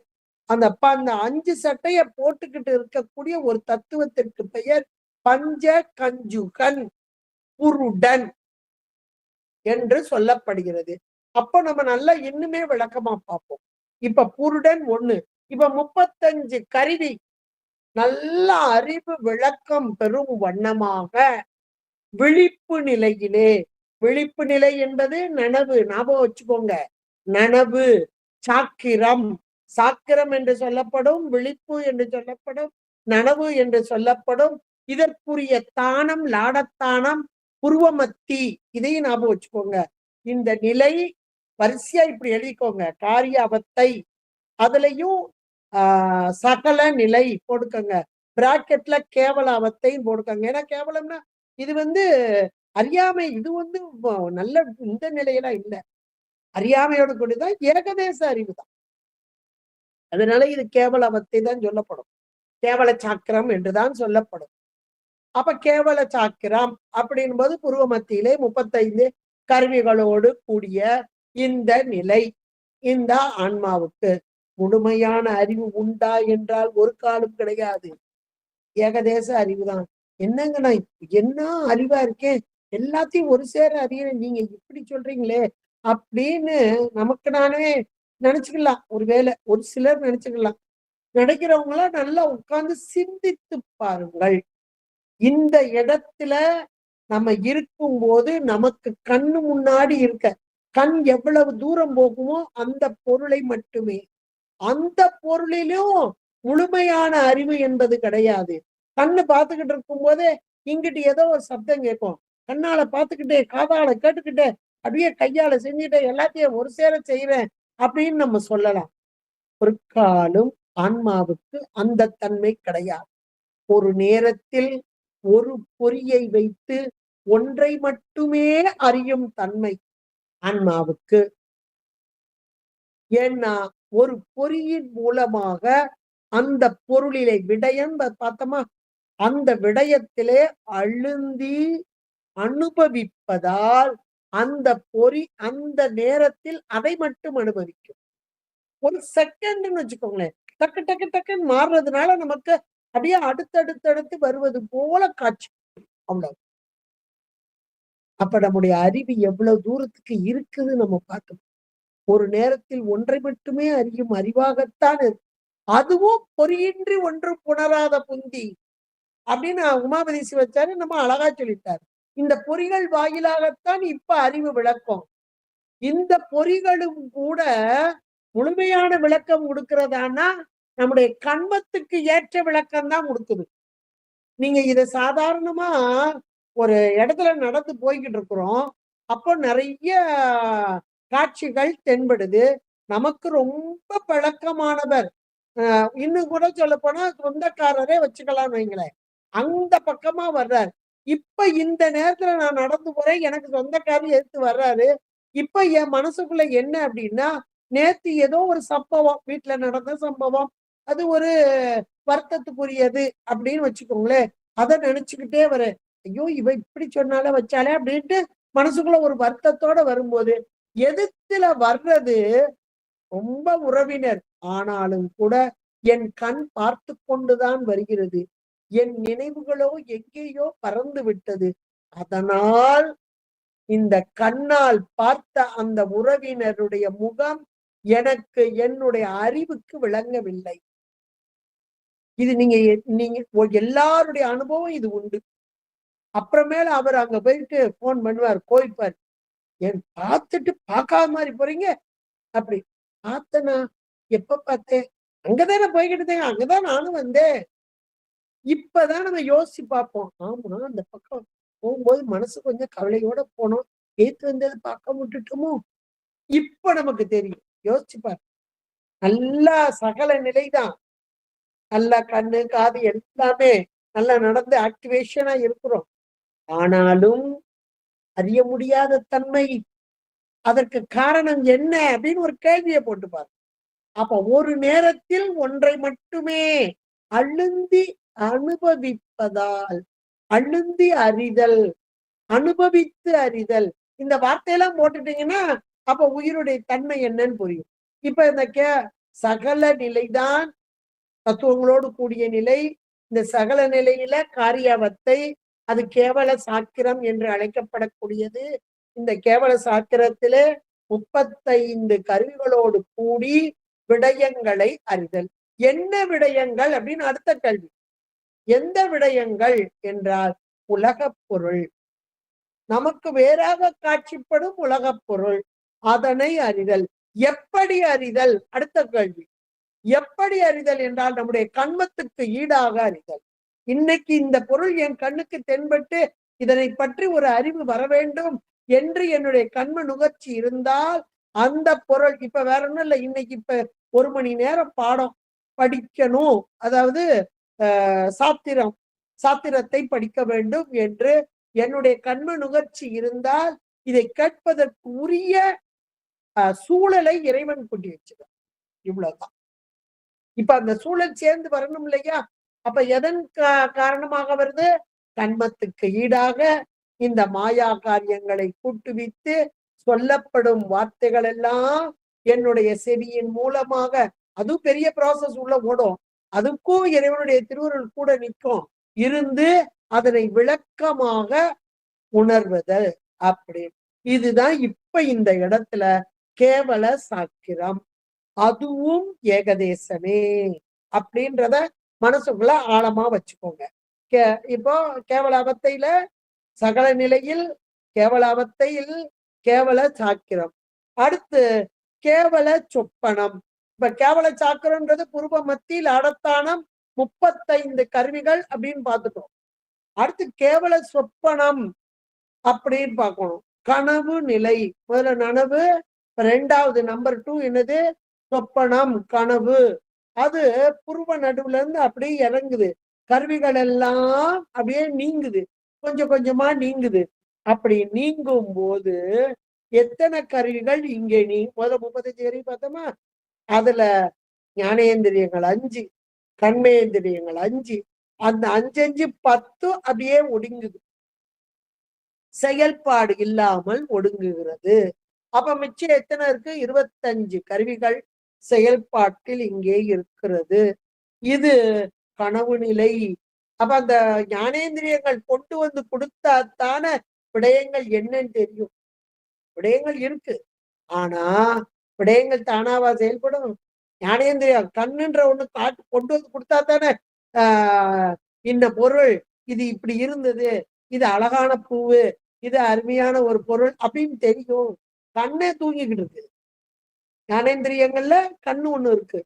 அந்த 5 சட்டைய போட்டுக்கிட்டு இருக்கக்கூடிய ஒரு தத்துவத்திற்கு பெயர் பஞ்ச கஞ்சுகன், புருடன் என்று சொல்லப்படுகிறது. அப்ப நம்ம நல்லா இன்னுமே விளக்கமா பார்ப்போம். இப்ப புருடன் 1. இப்ப 35 கருவி நல்ல அறிவு விளக்கம் பெறும் வண்ணமாக விழிப்பு நிலையிலே, விழிப்பு நிலை என்பது நனவு, ஞாபகம் வச்சுக்கோங்க. நனவு, சாக்கிரம், சாக்கிரம் என்று சொல்லப்படும், விழிப்பு என்று சொல்லப்படும், நனவு என்று சொல்லப்படும். இதற்குரிய தானம் லாடத்தானம், புருவமத்தி, இதையும் ஞாபகம் வச்சுக்கோங்க. இந்த நிலை வரிசையா இப்படி எழுதிக்கோங்க. காரிய அவத்தை, அதுலயும் சகல நிலை போடுக்கங்க. பிராக்கெட்ல கேவல அவத்தையும் போடுக்கங்க. ஏன்னா கேவலம்னா இது அறியாமை. இது நல்ல இந்த நிலையெல்லாம் இல்ல. அறியாமையோட கூடிதான் ஏகதேச அறிவு தான். அதனால இது கேவல அவத்தை தான் சொல்லப்படும். கேவல சாக்கிரம் என்றுதான் சொல்லப்படும். அப்ப கேவல சாக்கிரம் அப்படின் போது புருவ மத்தியிலே 35 கருவிகளோடு கூடிய இந்த நிலை. இந்த ஆன்மாவுக்கு முழுமையான அறிவு உண்டா என்றால் ஒரு காலம் கிடையாது. ஏகதேச அறிவுதான். என்னங்கண்ணா என்ன அறிவா இருக்கேன், எல்லாத்தையும் ஒரு சேர அறியணும், நீங்க இப்படி சொல்றீங்களே அப்படின்னு நமக்கு நானே நினைச்சுக்கலாம். ஒருவேளை ஒரு சிலர் நினைச்சுக்கலாம். நினைக்கிறவங்கள நல்லா உட்கார்ந்து சிந்தித்து பாருங்கள். இந்த இடத்துல நம்ம இருக்கும்போது நமக்கு கண்ணு முன்னாடி இருக்க, கண் எவ்வளவு தூரம் போகுமோ அந்த பொருளை மட்டுமே, அந்த பொருளிலும் முழுமையான அறிவு என்பது கிடையாது. கண்ணு பார்த்துக்கிட்டு இருக்கும் போதே இங்கிட்டு ஏதோ ஒரு சப்தம் கேட்கும். கண்ணால பார்த்துக்கிட்டே, காதால கேட்டுக்கிட்டே, அப்படியே கையால செஞ்சுட்டே எல்லாத்தையும் ஒரு சேர செய்வேன் அப்படின்னு நம்ம சொல்லலாம். ஒரு காலம் ஆன்மாவுக்கு அந்த தன்மை கிடையாது. ஒரு நேரத்தில் ஒரு பொறியை வைத்து ஒன்றை மட்டுமே அறியும் தன்மை ஆன்மாவுக்கு. ஏன்னா ஒரு பொறியின் மூலமாக அந்த பொருளிலே விடயம் பார்த்தோமா, அந்த விடயத்திலே அழுந்தி அனுபவிப்பதால் அந்த பொறி அந்த நேரத்தில் அதை மட்டும் அனுபவிக்கும். ஒரு செகண்ட்னு வச்சுக்கோங்களேன், டக்கு டக்கு டக்குன்னு மாறுறதுனால நமக்கு அப்படியே அடுத்தடுத்தடுத்து வருவது போல காட்சி. அவ்வளவு. அப்ப நம்முடைய அறிவு எவ்வளவு தூரத்துக்கு இருக்குன்னு நம்ம பார்க்கணும். ஒரு நேரத்தில் ஒன்றை மட்டுமே அறியும் அறிவாகத்தான் இருக்கு. அதுவும் பொறியின்றி ஒன்று புணராத புந்தி அப்படின்னு உமாபதி சிவாச்சாரி நம்ம அழகா சொல்லிட்டார். இந்த பொறிகள் வாயிலாகத்தான் இப்ப அறிவு விளக்கம். இந்த பொறிகளும் கூட முழுமையான விளக்கம் கொடுக்கிறதானா நம்முடைய கண்மத்துக்கு ஏற்ற விளக்கம் தான் கொடுக்குது. நீங்க இத சாதாரணமா ஒரு இடத்துல நடந்து போய்கிட்டு இருக்கிறோம். அப்போ நிறைய காட்சிகள் தென்படுது. நமக்கு ரொம்ப பழக்கமானவர், இன்னும் கூட சொல்ல போனா சொந்தக்காரரே வச்சுக்கலாம் வைங்களேன், அந்த பக்கமா வர்றாரு. இப்ப இந்த நேரத்துல நான் நடந்து போறேன், எனக்கு சொந்தக்காரர் எடுத்து வர்றாரு. இப்ப என் மனசுக்குள்ள என்ன அப்படின்னா, நேத்து ஏதோ ஒரு சம்பவம், வீட்டுல நடந்த சம்பவம், அது ஒரு வருத்தத்துக்குரியது அப்படின்னு வச்சுக்கோங்களேன். அதை நினைச்சுக்கிட்டே வரேன். ஐயோ இவ இப்படி சொன்னாலே வச்சாலே அப்படின்ட்டு மனசுக்குள்ள ஒரு வருத்தத்தோட வரும்போது எதிர்த்துல வர்றது ரொம்ப உறவினர், ஆனாலும் கூட என் கண் பார்த்து கொண்டுதான் வருகிறது. என் நினைவுகளோ எங்கேயோ பறந்து விட்டது. அதனால் இந்த கண்ணால் பார்த்த அந்த உறவினருடைய முகம் எனக்கு என்னுடைய அறிவுக்கு விளங்கவில்லை. இது நீங்க எல்லாருடைய அனுபவம் இது உண்டு. அப்புறமேல அவர் அங்க போயிட்டு போன் பண்ணுவார், கோயிப்பார். என் பார்த்துட்டு பார்க்காத மாதிரி போறீங்க அப்படி. பார்த்தனா? எப்ப பார்த்தேன்? அங்கதானே போய்கிட்டு இருந்தேன், அங்கதான் நானும் வந்தேன். இப்பதான் நம்ம யோசிச்சு பார்ப்போம். ஆமா, அந்த பக்கம் போகும்போது மனசு கொஞ்சம் கவலையோட போனோம். ஏத்து வந்தது பார்க்க விட்டுட்டோமோ? இப்ப நமக்கு தெரியும். யோசிச்சு பாரு. நல்லா சகல நிலைதான். நல்லா கண்ணு, காது எல்லாமே நல்லா நடந்து ஆக்டிவேஷனா இருக்கிறோம். ஆனாலும் அறிய முடியாத தன்மை. அதற்கு காரணம் என்ன அப்படின்னு ஒரு கேள்வியை போட்டு பாரு. அப்ப ஒரு நேரத்தில் ஒன்றை மட்டுமே அழுந்தி அனுபவிப்பதால், அழுந்தி அறிதல், அனுபவித்து அறிதல், இந்த வார்த்தையெல்லாம் போட்டுட்டீங்கன்னா அப்ப உயிருடைய தன்மை என்னன்னு புரியும். இப்ப இந்த சகல நிலைதான் தத்துவங்களோடு கூடிய நிலை. இந்த சகல நிலையில காரியாவத்தை, அது கேவல சாக்கிரம் என்று அழைக்கப்படக்கூடியது. இந்த கேவல சாக்கிரத்திலே 35 கருவிகளோடு கூடி விடயங்களை அறிதல். என்ன விடயங்கள் அப்படின்னு அடுத்த கேள்வி. எந்த விடயங்கள் என்றால் உலகப் பொருள், நமக்கு வேறாக காட்சிப்படும் உலகப் பொருள், அதனை அறிதல். எப்படி அறிதல்? அடுத்த கேள்வி. எப்படி அறிதல் என்றால் நம்முடைய கண்மத்துக்கு ஈடாக அறிதல். இன்னைக்கு இந்த பொருள் என் கண்ணுக்கு தென்பட்டு இதனை பற்றி ஒரு அறிவு வர வேண்டும் என்று என்னுடைய கண்ம நுகர்ச்சி இருந்தால் அந்த பொருள், இப்ப வேற ஒண்ணும் இல்லை, இன்னைக்கு இப்ப 1 மணி நேரம் பாடம் படிக்கணும், அதாவது சாத்திரத்தை படிக்க வேண்டும் என்று என்னுடைய கண்ம நுகர்ச்சி இருந்தால் இதை கேட்பதற்கு உரிய சூழலை இறைவன் கொண்டு வச்சிருக்கான். இவ்வளவுதான். இப்ப அந்த சூழல் சேர்ந்து வரணும் இல்லையா? அப்ப எதன் காரணமாக வருது? கண்மத்துக்கு ஈடாக இந்த மாயா காரியங்களை கூட்டுவித்து சொல்லப்படும் வார்த்தைகள் எல்லாம் என்னுடைய செவியின் மூலமாக, அதுவும் பெரிய ப்ராசஸ் உள்ள ஓடும், அதுக்கும் இறைவனுடைய திருவுருள் கூட நிற்கும் இருந்து அதனை விளக்கமாக உணர்வது. அப்படி இதுதான் இப்ப இந்த இடத்துல கேவல சாக்கிரம், அதுவும் ஏகதேசமே அப்படின்றத மனசுக்குள்ள ஆழமா வச்சுக்கோங்க. இப்போ கேவலாவத்தையில சகல நிலையில், கேவலாவத்தையில் கேவல சாக்கிரம். அடுத்து கேவல சொப்பனம். இப்ப கேவல சாக்கிரம்ன்றது பூர்வ மத்தியில் அடத்தானம் 35 கருவிகள் அப்படின்னு பார்த்துட்டோம். அடுத்து கேவல சொப்பனம் அப்படின்னு பார்க்கணும். கனவு நிலை. முதல்ல நனவு, 2வது நம்பர் 2 என்னது? சொப்பனம், கனவு. அது புருவ நடுவுல இருந்து அப்படியே இறங்குது. கருவிகள் எல்லாம் அப்படியே நீங்குது, கொஞ்சம் கொஞ்சமா நீங்குது. அப்படி நீங்கும் போது எத்தனை கருவிகள் இங்கே முதல் 35 கருவி பார்த்தோமா? அதுல ஞானேந்திரியங்கள் 5, கண்மேந்திரியங்கள் 5, அந்த 5 10 அப்படியே ஒடுங்குது, செயல்பாடு இல்லாமல் ஒடுங்குகிறது. அப்ப மிச்சம் எத்தனை இருக்கு? 25 கருவிகள் செயல்பாட்டில் இங்கே இருக்கிறது. இது கனவு நிலை. அப்ப அந்த ஞானேந்திரியங்கள் கொண்டு வந்து கொடுத்தாத்தான விடயங்கள் என்னன்னு தெரியும். விடயங்கள் இருக்கு, ஆனா விடயங்கள் தானாவா செயல்படும்? ஞானேந்திரியம் கண்ணுன்ற ஒண்ணு கொண்டு வந்து கொடுத்தா தானே இந்த பொருள் இது இப்படி இருந்தது, இது அழகான பூவு, இது அருமையான ஒரு பொருள் அப்படின்னு தெரியும். கண்ணே தூங்கிக்கிட்டு இருக்கு. ஞானேந்திரியங்கள்ல கண்ணு ஒண்ணு இருக்கு.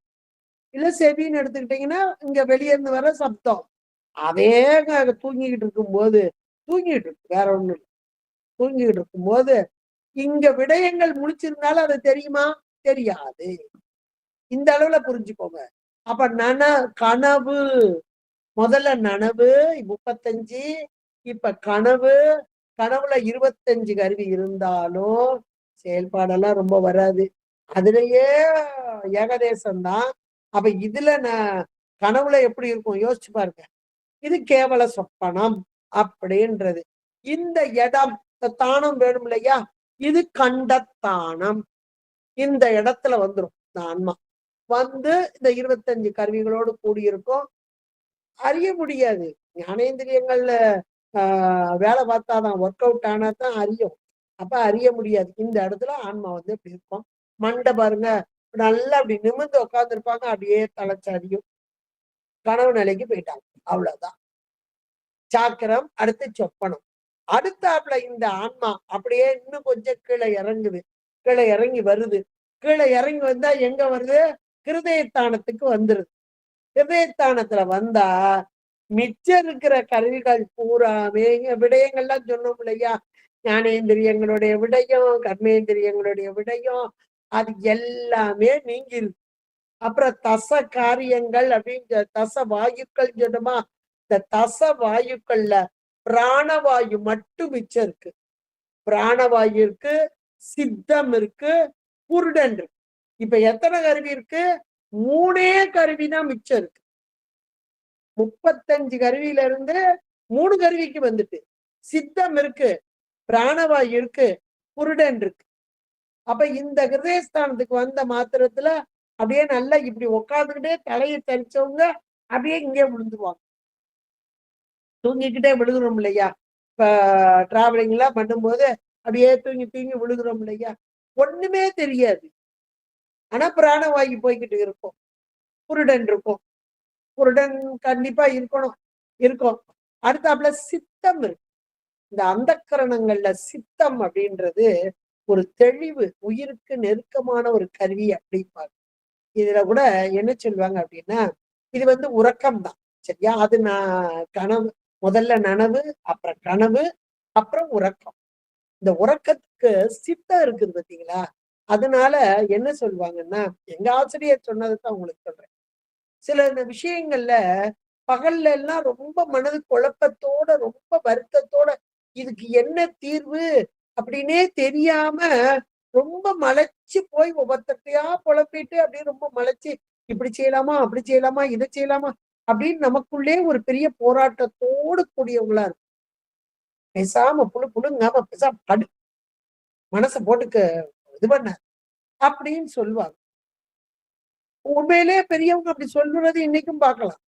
இல்ல செவின்னு எடுத்துக்கிட்டீங்கன்னா இங்க வெளியே இருந்து வர சப்தம், அதே தூங்கிக்கிட்டு இருக்கும்போது, தூங்கிட்டு இருக்கு, வேற ஒண்ணு இல்லை, தூங்கிக்கிட்டு இருக்கும்போது இங்க விடயங்கள் முழிச்சிருந்தாலும் அது தெரியுமா? தெரியாது. இந்த அளவுல புரிஞ்சுக்கோங்க. அப்ப கனவு, முதல்ல நனவு 35, இப்ப கனவு. கனவுல 25 கருவி இருந்தாலும் செயல்பாடெல்லாம் ரொம்ப வராது. அதுலயே ஏகதேசம்தான். அப்ப இதுல கனவுல எப்படி இருக்கும் யோசிச்சு பாருங்க. இது கேவல சொப்பனம் அப்படின்றது. இந்த இடம் தானம் வேணும் இல்லையா? இது கண்டத்தானம். இந்த இடத்துல வந்துரும் இந்த ஆன்மா. வந்து இந்த 25 கருவிகளோடு கூடியிருக்கும். அறிய முடியாது. ஞானேந்திரியங்கள்ல வேலை பார்த்தாதான், ஒர்க் அவுட் ஆனா தான் அறியும். அப்ப அறிய முடியாது. இந்த இடத்துல ஆன்மா வந்து இப்படி இருக்கும். மண்டை பாருங்க, நல்லா அப்படி நிமிர்ந்து உட்கார்ந்துருப்பாங்க. அப்படியே தலைச்சரியும். கனவு நிலைக்கு போயிட்டாங்க. அவ்வளவுதான். சாக்கிரம், அடுத்து சொப்பனம். அடுத்தாப்புல இந்த ஆன்மா அப்படியே இன்னும் கொஞ்சம் கீழே இறங்குது. கீழே இறங்கி வருது. கீழே இறங்கி வந்தா எங்க வருது? ஹிருதயஸ்தானத்துக்கு வந்துருது. ஹிருதயஸ்தானத்துல வந்தா மிச்சம் இருக்கிற கருவிகள் பூராமே விடயங்கள்லாம் சொன்னோம் இல்லையா? ஞானேந்திரியங்களுடைய விடயம், கர்மேந்திரியங்களுடைய விடயம், அது எல்லாமே நீங்கிருது. அப்புறம் தச காரியங்கள் அப்படின்னு தச வாயுக்கள் சொன்னோமா? இந்த தச வாயுக்கள்ல பிராணவாயு மட்டும் மிச்சம் இருக்கு. பிராணவாயு இருக்கு, சித்தம் இருக்கு, புருடன் இருக்கு. இப்ப எத்தனை கருவி இருக்கு? 3 கருவி தான் மிச்சம் இருக்கு. 35 கருவியில இருந்து 3 கருவிக்கு வந்துட்டு. சித்தம் இருக்கு, பிராணவாயு இருக்கு, புருடன் இருக்கு. அப்ப இந்த ஹிருதயஸ்தானத்துக்கு வந்த மாத்திரத்துல அப்படியே நல்லா இப்படி உட்காந்துக்கிட்டே தலையை தரிச்சவங்க அப்படியே இங்கே விழுந்துருவாங்க. தூங்கிக்கிட்டே விழுகிறோம் இல்லையா? இப்ப டிராவலிங் எல்லாம் பண்ணும்போது அப்படியே தூங்கி தூங்கி விழுகிறோம் இல்லையா? ஒண்ணுமே தெரியாது. ஆனா பிராணவாயு போய்கிட்டு இருக்கும். புருடன் இருக்கும். புருடன் கண்டிப்பா இருக்கணும். இருக்கும். அடுத்தாப்புல சித்தம் இருக்கு. இந்த அந்தக்கரணங்கள்ல சித்தம் அப்படின்றது ஒரு தெளிவு, உயிருக்கு நெருக்கமான ஒரு கருவி அப்படிம்பாங்க. இதுல கூட என்ன சொல்லுவாங்க அப்படின்னா, இது வந்து உறக்கம் தான். சரியா? அது கனவு, முதல்ல நனவு, அப்புறம் கனவு, அப்புறம் உறக்கம். இந்த உறக்கத்துக்கு சித்தம் இருக்குது பாத்தீங்களா? அதனால என்ன சொல்லுவாங்கன்னா, எங்க ஆசிரியர் சொன்னதைத்தான் உங்களுக்கு சொல்றேன். சில இந்த விஷயங்கள்ல பகல்ல எல்லாம் ரொம்ப மனது குழப்பத்தோட, ரொம்ப வருத்தத்தோட, இதுக்கு என்ன தீர்வு அப்படின்னே தெரியாம ரொம்ப மலைச்சு போய் ஒவ்வொருத்தையா குழப்பிட்டு அப்படியே ரொம்ப மலைச்சு, இப்படி செய்யலாமா, அப்படி செய்யலாமா, இதை செய்யலாமா அப்படின்னு நமக்குள்ளே ஒரு பெரிய போராட்டத்தோடு கூடியவங்களா இருக்கும். பேசாம புழுங்காம பேசாம படு, மனசை போட்டுக்க இது பண்ண அப்படின்னு சொல்லுவாங்க. உண்மையிலே பெரியவங்க அப்படி சொல்றது இன்னைக்கும் பார்க்கலாம்.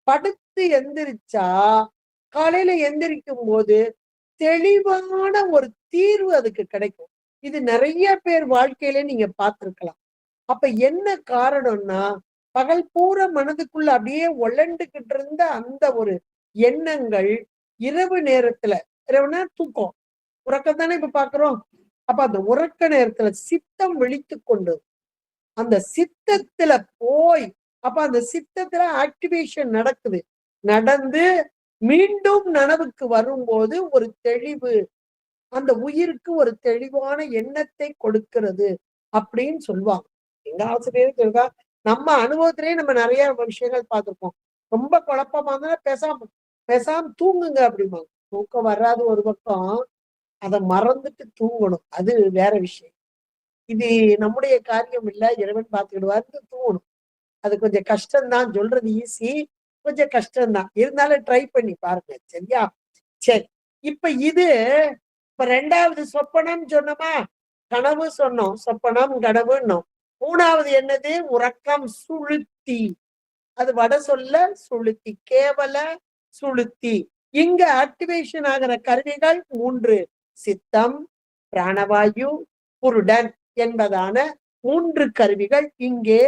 படுத்து எந்திரிச்சா காலையில எந்திரிக்கும் போது தெளிவான ஒரு தீர்வு அதுக்கு கிடைக்கும். இது நிறைய பேர் வாழ்க்கையில நீங்க பார்த்திருக்கலாம். அப்ப என்ன காரணம்னா, பகல் பூரா மனதுக்குள்ள அப்படியே உழண்டுகிட்டு இருந்த அந்த ஒரு எண்ணங்கள் இரவு நேரத்துல, இரவுனா தூக்கம், உறக்கம் தானே இப்ப பாக்குறோம். அப்ப அந்த உறக்க நேரத்துல சித்தம் விழித்துக் கொண்டு அந்த சித்தத்துல போய், அப்ப அந்த சித்தத்துல ஆக்டிவேஷன் நடக்குது. நடந்து மீண்டும் நனவுக்கு வரும்போது ஒரு தெளிவு, அந்த உயிருக்கு ஒரு தெளிவான எண்ணத்தை கொடுக்கிறது அப்படின்னு சொல்லுவாங்க. எங்க ஆசிரியர் சொல்றா, நம்ம அனுபவத்திலேயே நம்ம நிறைய விஷயங்கள் பார்த்திருப்போம். ரொம்ப குழப்பமா இருந்தா பேசாம பேசாம தூங்குங்க அப்படிம்பாங்க. தூக்கம் வராது ஒரு பக்கம், அதை மறந்துட்டு தூங்கணும். அது வேற விஷயம். இது நம்முடைய காரியம் இல்ல, இறைவன் பார்த்துக்கிடுவாருன்னு தூங்கணும். அது கொஞ்சம் கஷ்டம்தான், சொல்றது ஈஸி, கொஞ்சம் கஷ்டம்தான். இருந்தாலும் ட்ரை பண்ணி பாருங்க. சரியா? சரி. இப்ப இது இப்ப 2வது சொப்பனம் சொன்னோமா? கனவு சொன்னோம். சொப்பனம், கனவுன்னோம். 3வது என்னது? உறக்கம், சுளுத்தி. அது வட சொல்ல சுளுத்தி, கேவல சுளுத்தி. இங்க ஆக்டிவேஷன் ஆகிற கருவிகள் 3: சித்தம், பிராணவாயு, புருடன் என்பதான 3 கருவிகள் இங்கே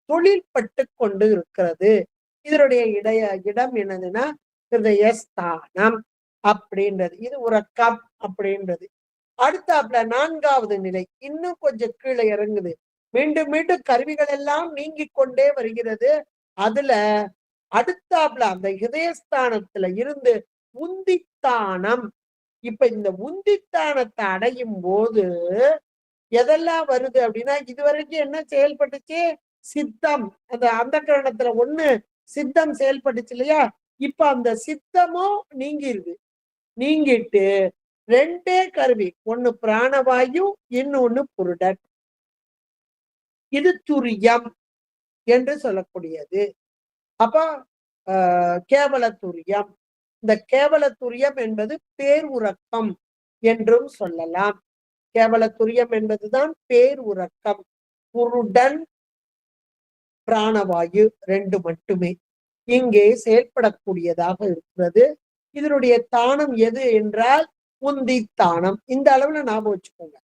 தொழில்பட்டு கொண்டு இருக்கிறது. இதனுடைய இடம் என்னதுன்னா ஹிருதயஸ்தானம் அப்படின்றது. இது உறக்கம் அப்படின்றது. அடுத்தாப்புல 4வது நிலை இன்னும் கொஞ்சம் கீழே இறங்குது. மீண்டும் மீண்டும் கருவிகள் எல்லாம் நீங்கிக் கொண்டே வருகிறது. அதுல அடுத்தாப்புல அந்த ஹிருதயஸ்தானத்துல இருந்து உந்தித்தானம். இப்ப இந்த உந்தித்தானத்தை அடையும் போது எதெல்லாம் வருது அப்படின்னா, இதுவரைக்கும் என்ன செயல்பட்டுச்சு? சித்தம். அந்த கரணத்துல 1 சித்தம் செயல்பட்டுச்சு இல்லையா? இப்ப அந்த சித்தமும் நீங்கிருது. நீங்கிட்டு 2 கருவி, 1 பிராணவாயு, இன்னொன்னு புருடன். இது துரியம் என்று சொல்லக்கூடியது. அப்ப கேவல துரியம். இந்த கேவல துரியம் என்பது பேர் உறக்கம். என்றும் சொல்லலாம். கேவல துரியம் என்பதுதான் பேர் உறக்கம். குருடன் பிராணவாயு 2 மட்டுமே இங்கே செயல்படக்கூடியதாக இருக்கிறது. இதனுடைய தானம் எது என்றால் உந்தி தானம். இந்த அளவுல ஞாபகம் வச்சுக்கோங்க.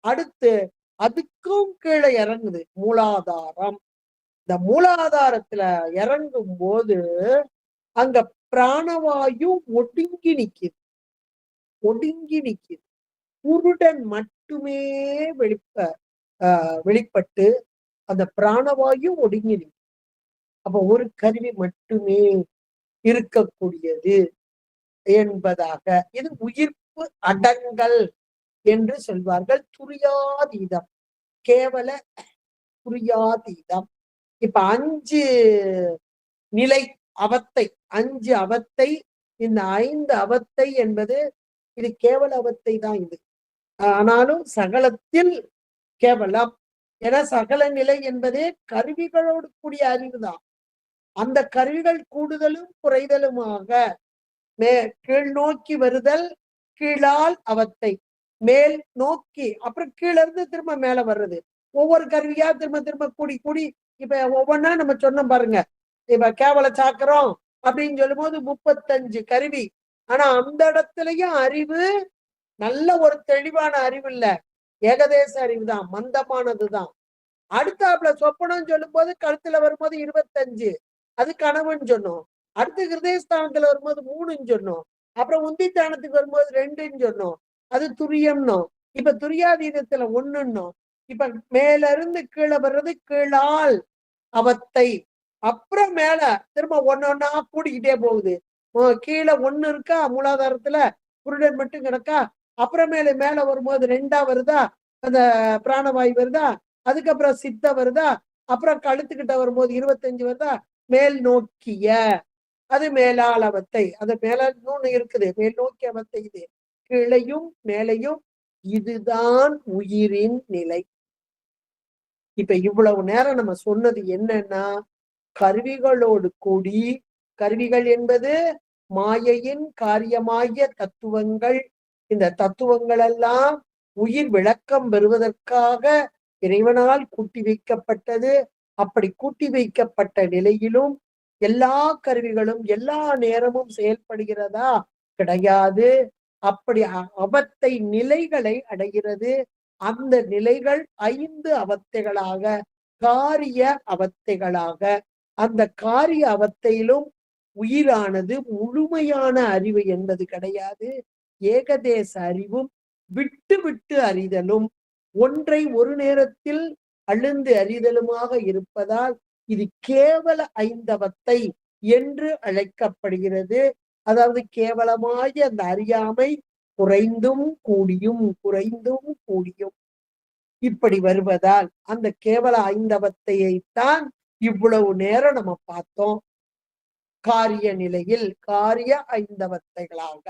அடுத்து அதுக்கும் கீழே இறங்குது மூலாதாரம். இந்த மூலாதாரத்துல இறங்கும் போது அங்க பிராணவாயு ஒடுங்கி நிக்குது. ஒடுங்கி நிக்குது. குருடன் மட்டுமே வெளிப்பட்டு அந்த பிராணவாயு ஒடுங்கி நிற்கும். அப்ப ஒரு கருவி மட்டுமே இருக்கக்கூடியது என்பதாக இது உயிர்ப்பு அடங்கல் என்று சொல்வார்கள். துரியாதீதம், கேவல துரியாதீதம். இப்ப 5 நிலை அவத்தை, 5 அவத்தை, இந்த 5 அவத்தை என்பது இது கேவல அவத்தை தான் இது. ஆனாலும் சகலத்தில் கேவலம். ஏன்னா சகல நிலை என்பதே கருவிகளோடு கூடிய அறிவு தான். அந்த கருவிகள் கூடுதலும் குறைதலுமாக கீழ் நோக்கி வருதல், கீழால் அவத்தை, மேல் நோக்கி, அப்புறம் கீழ இருந்து திரும்ப மேல வர்றது. ஒவ்வொரு கருவியா திரும்ப திரும்ப கூடி கூடி இப்ப ஒவ்வொன்னா நம்ம சொன்னோம் பாருங்க. இப்ப கேவல சாக்கரம் அப்படின்னு சொல்லும் போது 35 கருவி. ஆனா அந்த இடத்துலயும் அறிவு நல்ல ஒரு தெளிவான அறிவு இல்ல, ஏகதேச அறிவு தான், மந்தமானதுதான். அடுத்தாப்புல சொப்பனம் சொல்லும் போது கழுத்துல வரும்போது 25, அது கனவுன்னு சொன்னோம். அடுத்து ஹிருதயஸ்தானத்துல வரும்போது 3ன்னு சொன்னோம். அப்புறம் உந்தித்தானத்துக்கு வரும்போது 2ன்னு சொன்னோம். அது துரியம்னோம். இப்ப துரியாதீதத்துல 1ன்னோம். இப்ப மேல இருந்து கீழே வர்றது கீழால் அவத்தை. அப்புறம் மேல திரும்ப ஒன்னொன்னா கூடிக்கிட்டே போகுது. கீழே 1 இருக்கா மூலாதாரத்துல, குருடன் மட்டும் கிடக்கா. அப்புறமேல மேல வரும்போது 2ஆ வருதா, அந்த பிராணவாயு வருதா, அதுக்கப்புறம் சித்த வருதா, அப்புறம் கழுத்துக்கிட்ட வரும்போது 25 வருதா, மேல் நோக்கிய, அது மேலால் அவத்தை. அது மேல இன்னொன்னு இருக்குது, மேல் நோக்கிய அவத்தை. இது கீழையும் மேலையும், இதுதான் உயிரின் நிலை. இப்ப இவ்வளவு நேரம் நம்ம சொன்னது என்னன்னா, கருவிகளோடு கூடி, கருவிகள் என்பது மாயையின் காரியமாகிய தத்துவங்கள். இந்த தத்துவங்கள் எல்லாம் உயிர் விளக்கம் பெறுவதற்காக இறைவனால் கூட்டி வைக்கப்பட்டது. அப்படி கூட்டி வைக்கப்பட்ட நிலையிலும் எல்லா கருவிகளும் எல்லா நேரமும் செயல்படுகிறதா? கிடையாது. அப்படி அவத்தை நிலைகளை அடைகிறது. அந்த நிலைகள் 5 அவத்தைகளாக, காரிய அவத்தைகளாக, அந்த காரிய அவத்தையிலும் உயிரானது முழுமையான அறிவு என்பது கிடையாது. ஏகதேச அறிவும் விட்டு விட்டு அறிதலும், ஒன்றை ஒரு நேரத்தில் அழுந்து அறிதலுமாக இருப்பதால் இது கேவல 5 அவத்தை என்று அழைக்கப்படுகிறது. அதாவது கேவலமாய் அந்த அறியாமை குறைந்தும் கூடியும் குறைந்தும் கூடியும் இப்படி வருவதால் அந்த கேவல 5 அவத்தையைத்தான் இவ்வளவு நேரம் நம்ம பார்த்தோம். காரிய நிலையில் காரிய 5 அவத்தைகளாக,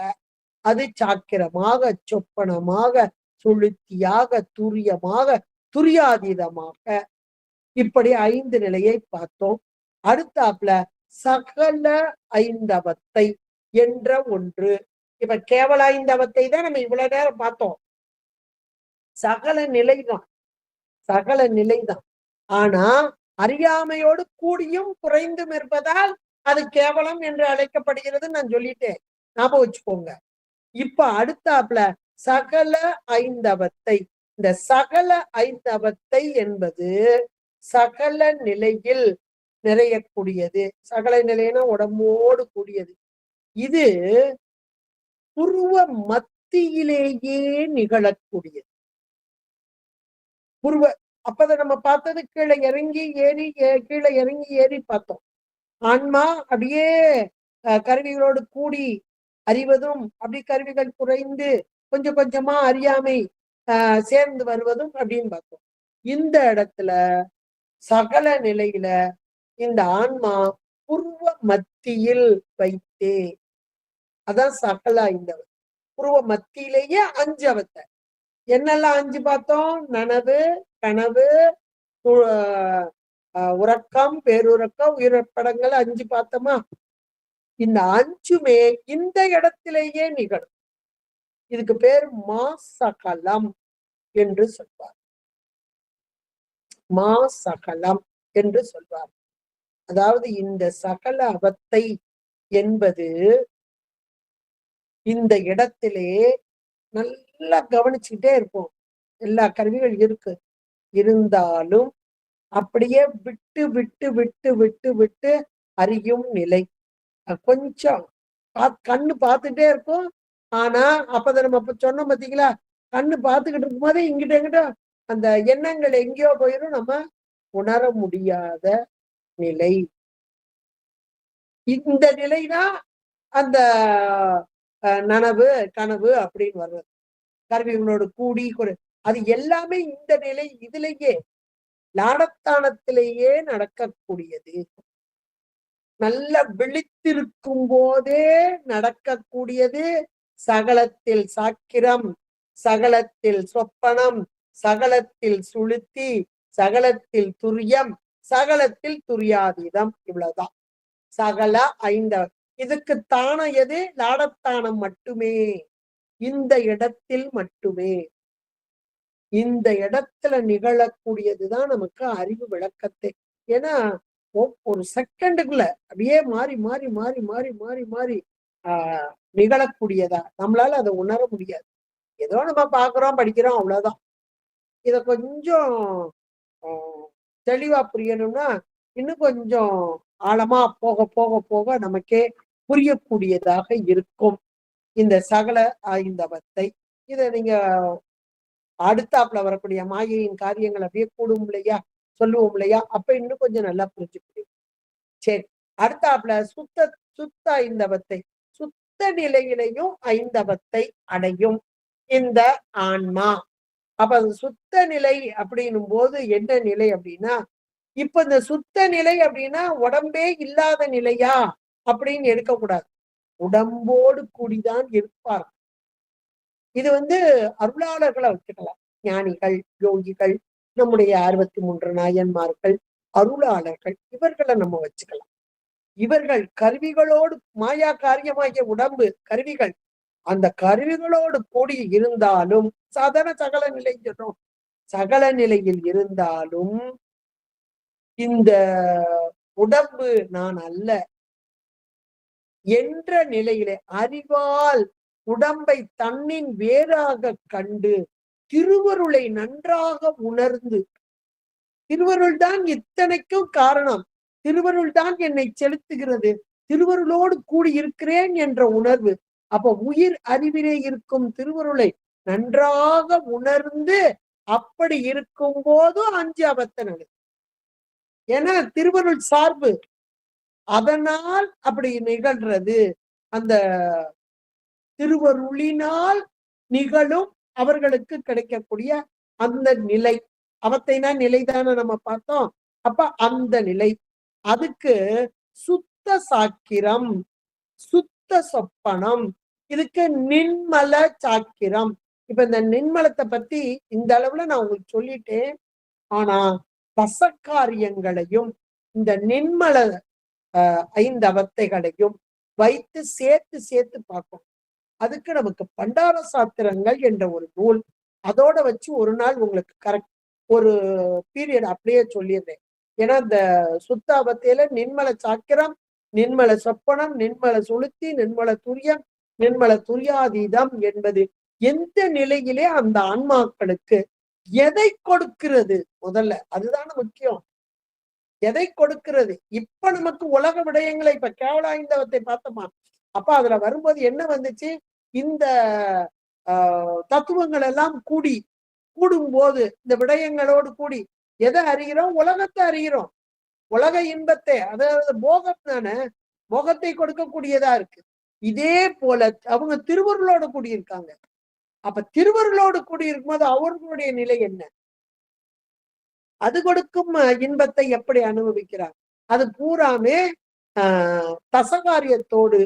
அது சாக்கிரமாக, சொப்பனமாக, சுளுத்தியாக, துரியமாக, துரியாதீதமாக, இப்படி 5 நிலையை பார்த்தோம். அடுத்தாப்புல சகல 5 அவத்தை என்ற ஒன்று. இப்ப கேவல 5 அவத்தை தான் நம்ம இவ்வளவு நேரம் பார்த்தோம். சகல நிலைதான், சகல நிலைதான். ஆனா அறியாமையோடு கூடியும் குறைந்தும் இருப்பதால் அது கேவலம் என்று அழைக்கப்படுகிறது. நான் சொல்லிட்டேன், ஞாபகம் வச்சுக்கோங்க. இப்ப அடுத்தாப்புல சகல 5 அவத்தை. இந்த சகல 5 அவத்தை என்பது சகல நிலையில் நிறையக்கூடியது. சகல நிலைனா உடம்போடு கூடியது. இது புருவ மத்தியிலேயே நிகழக்கூடியது. புருவ அப்பதான் நம்ம பார்த்தது கீழே இறங்கி ஏறி, கீழே இறங்கி ஏறி பார்த்தோம். ஆன்மா அப்படியே கருவிகளோடு கூடி அறிவதும், அப்படி கருவிகள் குறைந்து கொஞ்சம் கொஞ்சமா அறியாமை சேர்ந்து வருவதும் அப்படின்னு பார்த்தோம். இந்த இடத்துல சகல நிலையில இந்த ஆன்மா புருவ மத்தியில் வைத்தே, அதான் சகல 5 புருவ மத்தியிலேயே 5 அவத்தை. என்னெல்லாம் 5 பார்த்தோம்? நனவு, கனவு, உறக்கம், பேருறக்கம், உயிரப்படங்கள் 5 பார்த்தோமா? இந்த 5மே இந்த இடத்திலேயே நிகழும். இதுக்கு பேர் மா சகலம் என்று சொல்வார். மா சகலம் என்று சொல்வார். அதாவது இந்த சகல அவத்தை என்பது இந்த இடத்திலே நல்லா கவனிச்சுக்கிட்டே இருப்போம். எல்லா கருவிகள் இருக்கு. இருந்தாலும் அப்படியே விட்டு விட்டு விட்டு விட்டு விட்டு அறியும் நிலை. கொஞ்சம் கண்ணு பார்த்துட்டே இருக்கும். ஆனா அப்ப நம்ம சொன்னோம் பாத்தீங்களா, கண்ணு பார்த்துக்கிட்டு இருக்கும் போதே இங்கிட்ட எங்கிட்ட அந்த எண்ணங்கள் எங்கேயோ போயிடும், நம்ம உணர முடியாத நிலை. இந்த நிலைதான் அந்த நனவு கனவு அப்படின்னு வர்றது. கருவிகளோடு கூடி அது எல்லாமே இந்த நிலை இதுலயே லாடத்தானத்திலேயே நடக்கக்கூடியது. நல்ல விழித்திருக்கும் போதே நடக்கக்கூடியது. சகலத்தில் சாக்கிரம், சகலத்தில் சொப்பனம், சகலத்தில் சுளுத்தி, சகலத்தில் துரியம், சகலத்தில் துரியாதீதம். இவ்வளவுதான் சகல ஐந்தவ. இதுக்கு தானம் எது? லாடத்தானம் மட்டுமே. இந்த இடத்தில் மட்டுமே, இந்த இடத்துல நிகழக்கூடியதுதான் நமக்கு அறிவு விளக்கத்தை. ஏன்னா ஒரு செகண்டுக்குள்ள அப்படியே மாறி மாறி மாறி மாறி மாறி மாறி நிகழக்கூடியதா நம்மளால அதை உணர முடியாது. ஏதோ நம்ம பாக்குறோம் படிக்கிறோம் அவ்வளவுதான். இத கொஞ்சம் தெளிவா புரியணும்னா இன்னும் கொஞ்சம் ஆழமா போக போக போக நமக்கே புரியக்கூடியதாக இருக்கும் இந்த சகல ஐந்தவத்தை. இதை நீங்க அடுத்தாப்புல வரக்கூடிய மாயையின் காரியங்கள் அப்படியே கூடும் இல்லையா, சொல்லுவோம் இல்லையா, அப்ப இன்னும் கொஞ்சம் நல்லா புரிஞ்சுக்க. சரி, அடுத்தாப்புல சுத்த சுத்த ஐந்தவத்தை, சுத்த நிலையிலையும் ஐந்தவத்தை அடையும் இந்த ஆன்மா. அப்ப அது சுத்த நிலை அப்படின்னும் போது என்ன நிலை அப்படின்னா, இப்ப இந்த சுத்த நிலை அப்படின்னா உடம்பே இல்லாத நிலையா அப்படின்னு எடுக்கக்கூடாது. உடம்போடு கூடிதான் இருப்பார். இது அருளாளர்களை வச்சுக்கலாம். ஞானிகள், யோகிகள், நம்முடைய 63 நாயன்மார்கள், அருளாளர்கள், இவர்களை நம்ம வச்சுக்கலாம். இவர்கள் கருவிகளோடு மாயா காரியமாகிய உடம்பு கருவிகள், அந்த கருவிகளோடு கூடி இருந்தாலும் சாதாரண சகல நிலை சொல்றோம். சகல நிலையில் இருந்தாலும் இந்த உடம்பு நான் அல்ல என்ற நிலையிலே அறிவால் உடம்பை தன்னின் வேறாக கண்டு திருவருளை நன்றாக உணர்ந்து, திருவருள் தான் இத்தனைக்கும் காரணம், திருவருள் தான் என்னை செலுத்துகிறது, திருவருளோடு கூடி இருக்கிறேன் என்ற உணர்வு. அப்ப உயிர் அறிவிலே இருக்கும் திருவருளை நன்றாக உணர்ந்து அப்படி இருக்கும் போதும் 5 அவத்தை நடக்கும். ஏன்னா திருவருள் சார்பு, அதனால் அப்படி நிகழ்றது. அந்த திருவருளினால் நிகழும் அவர்களுக்கு கிடைக்கக்கூடிய அந்த நிலை, அவத்தைனா நிலைதானே நம்ம பார்த்தோம். அப்ப அந்த நிலை, அதுக்கு சுத்த சாக்கிரம், சுத்த சொப்பனம், இதுக்கு நின்மல சாக்கிரம். இப்ப இந்த நின்மலத்தை பத்தி இந்த அளவுல நான் உங்களுக்கு சொல்லிட்டேன். ஆனா தசக்காரியங்களையும் இந்த நின்மல 5 அவத்தைகளையும் வைத்து சேர்த்து சேர்த்து பார்ப்போம். அதுக்கு நமக்கு பண்டார சாத்திரங்கள் என்ற ஒரு நூல், அதோட வச்சு ஒரு நாள் உங்களுக்கு கரெக்ட் ஒரு பீரியட் அப்படியே சொல்லிடுறேன். ஏன்னா இந்த சுத்த அவத்தையில நின்மல சாக்கிரம், நின்மல சொப்பனம், நின்மல சுளுத்தி, நின்மல துரியம், நின்மல துரியாதீதம் என்பது எந்த நிலையிலே அந்த ஆன்மாக்களுக்கு எதை கொடுக்கிறது, முதல்ல அதுதான முக்கியம். எதை கொடுக்கிறது? இப்ப நமக்கு உலக விடயங்களை இப்ப கேவல ஐந்தவத்தை பார்த்தோமா, அப்ப அதுல வரும்போது என்ன வந்துச்சு, இந்த தத்துவங்கள் எல்லாம் கூடும் போது இந்த விடயங்களோடு கூடி எதை அறிகிறோம்? உலகத்தை அறிகிறோம். உலக இன்பத்தை, அதாவது போகம் தானே, போகத்தை கொடுக்கக்கூடியதா இருக்கு. இதே போல அவங்க திருவருளோடு கூடியிருக்காங்க. அப்ப திருவருளோடு கூடியிருக்கும் போது அவர்களுடைய நிலை என்ன? அது கொடுக்கும் இன்பத்தை எப்படி அனுபவிக்கிறார்? அது பூராமே தசகாரியத்தோடு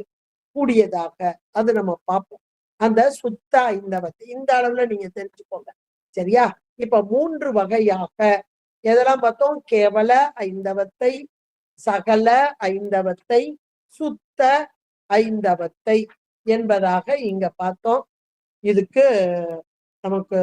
கூடியதாக அது நம்ம பார்ப்போம். அந்த சுத்த ஐந்தவத்தை இந்த அளவுல நீங்க தெரிஞ்சுக்கோங்க. சரியா? இப்ப 3 வகையாக எதெல்லாம் பார்த்தோம்? கேவல ஐந்தவத்தை, சகல ஐந்தவத்தை, சுத்த ஐந்தவத்தை என்பதாக இங்க பார்த்தோம். இதுக்கு நமக்கு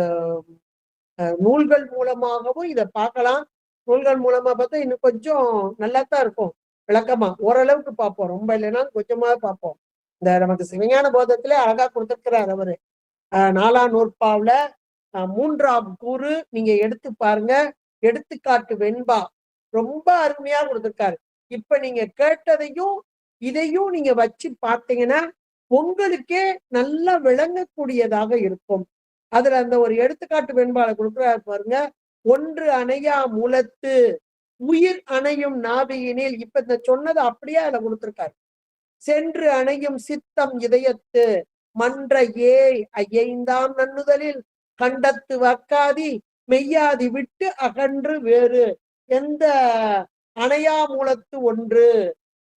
நூல்கள் மூலமாகவும் இதை பார்க்கலாம். நூல்கள் மூலமா பார்த்தா இன்னும் கொஞ்சம் நல்லா தான் இருக்கும். விளக்கமா ஓரளவுக்கு பார்ப்போம், ரொம்ப இல்லைன்னா கொஞ்சமா பார்ப்போம். இந்த நமக்கு சிவஞான போதத்திலே அழகா கொடுத்திருக்கிறார் அவரு. 4ஆம் நூற்பாவுல 3ஆம் கூறு நீங்க எடுத்து பாருங்க. எடுத்துக்காட்டு வெண்பா ரொம்ப அருமையா கொடுத்திருக்காரு. இப்ப நீங்க கேட்டதையும் இதையும் நீங்க வச்சு பார்த்தீங்கன்னா உங்களுக்கே நல்லா விளங்கக்கூடியதாக இருக்கும். அதுல அந்த ஒரு எடுத்துக்காட்டு வெண்பாலை கொடுக்குறாரு பாருங்க. ஒன்று அணையா மூலத்து உயிர் அணையும் நாபியினில், இப்ப இந்த சொன்னது அப்படியே அதுல கொடுத்திருக்காரு. சென்று அணையும் சித்தம் இதயத்து மன்ற ஏய் ஐந்தாம் நன்னுதலில் கண்டத்து வக்காதி மெய்யாதி விட்டு அகன்று வேறு எந்த அணையா மூலத்து ஒன்று,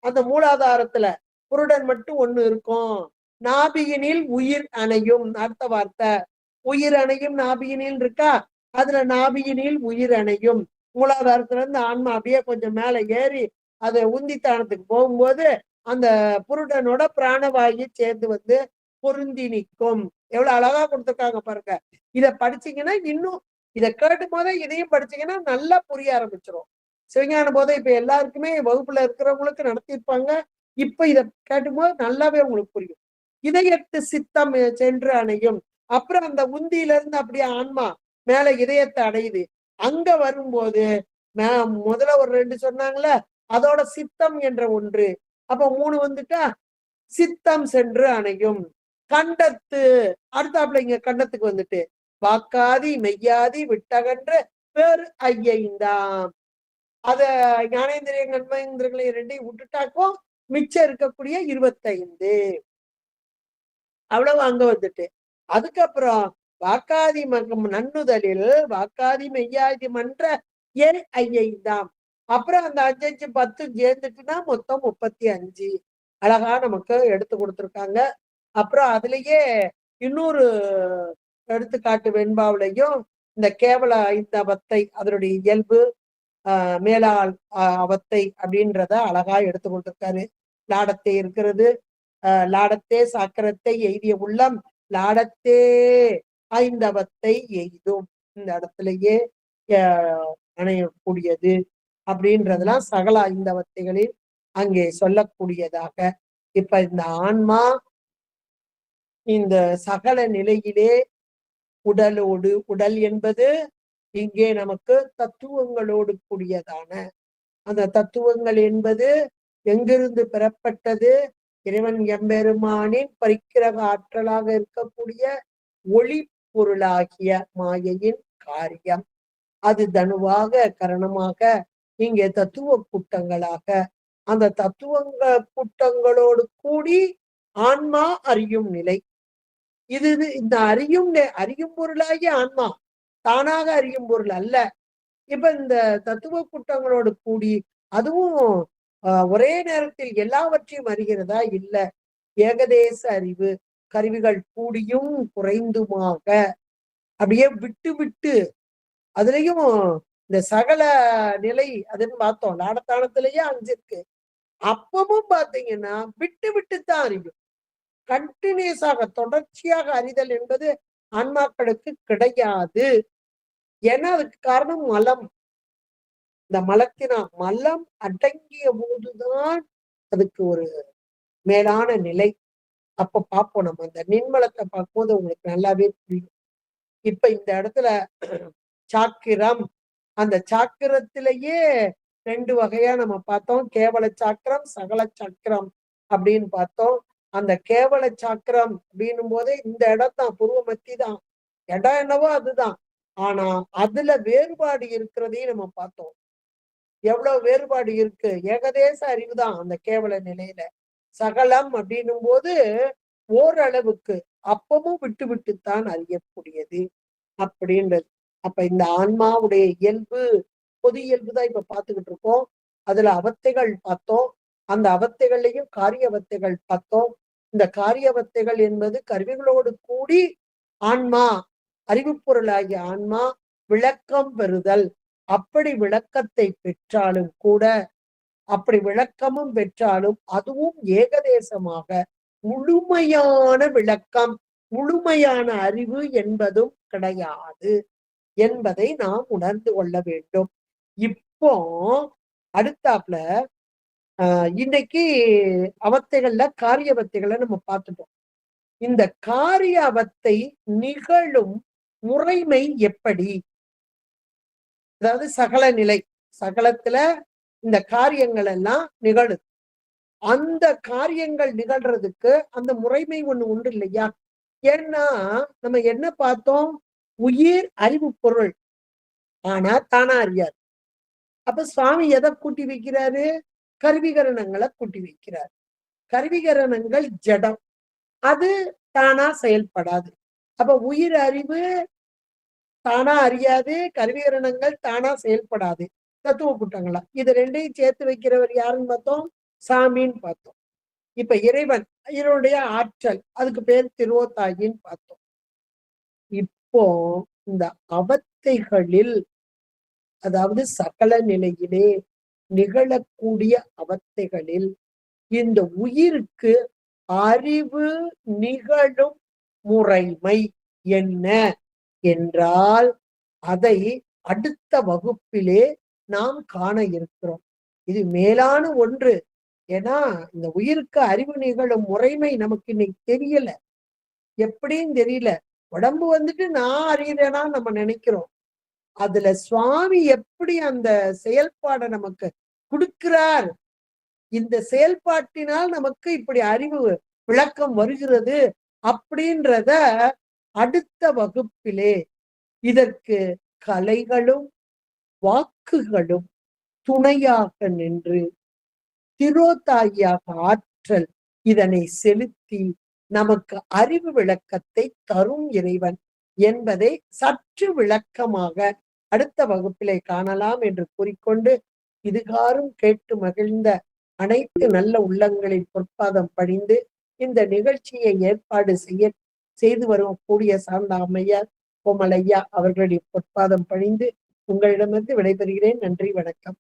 அந்த மூலாதாரத்துல புருடன் மட்டும் ஒண்ணு இருக்கும். நாபியினில் உயிர் அணையும், அடுத்த வார்த்தை உயிர் அணையும் நாபியினில் இருக்கா, அதுல நாபியினில் உயிர் அணையும். மூலாதாரத்துல இருந்து ஆன்மா அப்படியே கொஞ்சம் மேல ஏறி அது உந்தித்தானத்துக்கு போகும்போது அந்த புருடனோட பிராணவாயு சேர்ந்து வந்து பொருந்தி நிற்கும். எவ்வளவு அழகா கொடுத்துருக்காங்க பாருங்க. இத படிச்சீங்கன்னா இன்னும், இதை கேட்டும் போதே இதையும் படிச்சீங்கன்னா நல்லா புரிய ஆரம்பிச்சிடும். சிவஞான போதை இப்ப எல்லாருக்குமே வகுப்புல இருக்கிறவங்களுக்கு நடத்தியிருப்பாங்க. இப்ப இதை கேட்டும் போது நல்லாவே உங்களுக்கு புரியும். இதயத்து சித்தம் சென்று அணையும். அப்புறம் அந்த உந்தியில இருந்து அப்படியே ஆன்மா மேல இதயத்தை அடையுது. அங்க வரும்போது முதல்ல ஒரு 2 சொன்னாங்கல்ல, அதோட சித்தம் என்ற ஒன்று, அப்ப 3 வந்துட்டா சித்தம் சென்று அணையும். கண்டத்து அடுத்தாப்புல இங்க கண்டத்துக்கு வந்துட்டு வாக்காதி மெய்யாதி விட்டகன்று வேறு ஐந்தாம். அத ஞானேந்திரிய கண்மேந்திரங்களை 2ஐயும் விட்டுட்டாக்கும் மிச்சம் இருக்கக்கூடிய 25 அவ்வளவு அங்க வந்துட்டு. அதுக்கப்புறம் வாக்காதி நன்னுதலில் வாக்காதி மெய்யாதி மன்ற ஏன் ஐந்தாம். அப்புறம் அந்த 5 5 10 சேர்ந்துட்டுன்னா மொத்தம் 35 அழகா நமக்கு எடுத்து கொடுத்துருக்காங்க. அப்புறம் அதுலயே இன்னொரு எடுத்துக்காட்டு வெண்பாவிலையும் இந்த கேவல ஐந்தவத்தை அதனுடைய இயல்பு மேலாள் அவத்தை அப்படின்றத அழகா எடுத்து கொடுத்திருக்காரு. லாடத்தை இருக்கிறது, லாடத்தே சாக்கரத்தை எய்திய உள்ளம் லாடத்தே ஐந்தவத்தை எய்தும், இந்த இடத்துலயே அணையக்கூடியது அப்படின்றதெல்லாம் சகல ஐந்தவத்தைகளில் அங்கே சொல்லக்கூடியதாக. இப்ப இந்த ஆன்மா இந்த சகல நிலையிலே உடலோடு, உடல் என்பது இங்கே நமக்கு தத்துவங்களோடு கூடியதான அந்த தத்துவங்கள் என்பது எங்கிருந்து பெறப்பட்டது? இறைவன் எம்பெருமானின் பரிக்கிரக ஆற்றலாக இருக்கக்கூடிய ஒளி பொருளாகிய மாயையின் காரியம். அது தனுவாக கரணமாக இங்கே தத்துவ கூட்டங்களாக அந்த தத்துவங்க கூட்டங்களோடு கூடி ஆன்மா அறியும் நிலை. இது இந்த அறியும் பொருளாகிய ஆன்மா தானாக அறியும் பொருள் அல்ல. இப்ப இந்த தத்துவ கூட்டங்களோடு கூடி அதுவும் ஒரே நேரத்தில் எல்லாவற்றையும் அறிகிறதா? இல்ல. ஏகதேச அறிவு கருவிகள் கூடியும் குறைந்துமாக அப்படியே விட்டு விட்டு அதுலயும் இந்த சகல நிலை அதுன்னு பார்த்தோம். லாடத்தானத்திலேயே 5 இருக்கு. அப்பவும் பாத்தீங்கன்னா விட்டு விட்டுத்தான் அறியும். கண்டினியூஸாக தொடர்ச்சியாக அறிதல் என்பது ஆன்மாக்களுக்கு கிடையாது. ஏன்னா அதுக்கு காரணம் மலம். இந்த மலம் அடங்கிய போதுதான் அதுக்கு ஒரு மேலான நிலை. அப்ப பார்ப்போம் நம்ம அந்த நின்மலத்தை பார்க்கும்போது உங்களுக்கு நல்லாவே புரியும். இப்ப இந்த இடத்துல சாக்கிரம், அந்த சாக்கிரத்திலேயே 2 வகையா நம்ம பார்த்தோம். கேவல சாக்கிரம், சகல சாக்கிரம் அப்படின்னு பார்த்தோம். அந்த கேவல சாக்கிரம் அப்படின்னும் போதே இந்த இடம் தான் பூர்வ மத்தி தான். இடம் என்னவோ அதுதான். ஆனா அதுல வேறுபாடு இருக்கிறதையும் நம்ம பார்த்தோம். எவ்வளவு வேறுபாடு இருக்கு. ஏகதேச அறிவுதான் அந்த கேவல நிலையில. சகலம் அப்படின்னும் போது ஓரளவுக்கு அப்பமும் விட்டு விட்டுத்தான் அறியக்கூடியது அப்படின்றது. அப்ப இந்த ஆன்மாவுடைய இயல்பு பொது இயல்புதான் இப்ப பார்த்துக்கிட்டு இருக்கோம். அதுல அவத்தைகள் பார்த்தோம். அந்த அவத்தைகள்லையும் காரியவத்தைகள் பார்த்தோம். இந்த காரியவத்தைகள் என்பது கருவிகளோடு கூடி ஆன்மா அறிவு பொருளாகிய ஆன்மா விளக்கம் பெறுதல். அப்படி விளக்கத்தை பெற்றாலும் கூட, அப்படி விளக்கமும் பெற்றாலும் அதுவும் ஏகதேசமாக முழுமையான விளக்கம் முழுமையான அறிவு என்பதும் கிடையாது என்பதை நாம் உணர்ந்து கொள்ள வேண்டும். இப்போ அடுத்தாப்புல இன்னைக்கு அவத்தைகள்ல காரியவத்தைகளை நம்ம பார்த்துட்டோம். இந்த காரிய அவத்தை நிகழும் முறைமை எப்படி? அதாவது சகல நிலை, சகலத்துல இந்த காரியங்கள் எல்லாம் நிகழுது. அந்த காரியங்கள் நிகழ்றதுக்கு அந்த முறைமை உண்டு இல்லையா? ஏன்னா நம்ம என்ன பார்த்தோம்? உயிர் அறிவு பொருள், ஆனா தானா அறியாது. அப்ப சுவாமி எதை கூட்டி வைக்கிறாரு? கருவிகரணங்களை கூட்டி வைக்கிறார். கருவிகரணங்கள் ஜடம், அது தானா செயல்படாது. அப்ப உயிர் அறிவு தானா அறியாது, கருவிகரணங்கள் தானா செயல்படாது. தத்துவ கூட்டங்களா இது ரெண்டையும் சேர்த்து வைக்கிறவர் யாருன்னு பார்த்தோம்? சாமின்னு பார்த்தோம். இப்ப இறைவன், இதனுடைய ஆற்றல், அதுக்கு பேர் திருவோத்தாயின்னு பார்த்தோம். இப்போ இந்த அவத்தைகளில், அதாவது சகல நிலையிலே நிகழக்கூடிய அவத்தைகளில் இந்த உயிருக்கு அறிவு நிகழும் முறைமை என்ன என்றால் அதை அடுத்த வகுப்பிலே நாம் காண இருக்கிறோம். இது மேலான ஒன்று. ஏன்னா இந்த உயிருக்கு அறிவு நிகழும் முறைமை நமக்கு இன்னைக்கு தெரியல, எப்படின்னு தெரியல. உடம்பு வந்துட்டு நான் அறிகிறேனா நம்ம நினைக்கிறோம். அதுல சுவாமி எப்படி அந்த செயல்பாடை நமக்கு கொடுக்கிறார், இந்த செயல்பாட்டினால் நமக்கு இப்படி அறிவு விளக்கம் வருகிறது அப்படின்றத அடுத்த வகுப்பிலே இதற்கு கலைகளும் வாக்குகளும் துணையாக நின்று திரோதாயியாக ஆற்றல் இதனை செலுத்தி நமக்கு அறிவு விளக்கத்தை தரும் இறைவன் என்பதை சற்று விளக்கமாக அடுத்த வகுப்பிலே காணலாம் என்று கூறிக்கொண்டு, இதுகாரும் கேட்டு மகிழ்ந்த அனைத்து நல்ல உள்ளங்களின் பொற்பாதம் பணிந்து இந்த நிகழ்ச்சியை ஏற்பாடு செய்து வரக்கூடிய சார்ந்த அம்மையார் கோமலையா அவர்களுடைய பொற்பாதம் பணிந்து உங்களிடமிருந்து விடைபெறுகிறேன். நன்றி, வணக்கம்.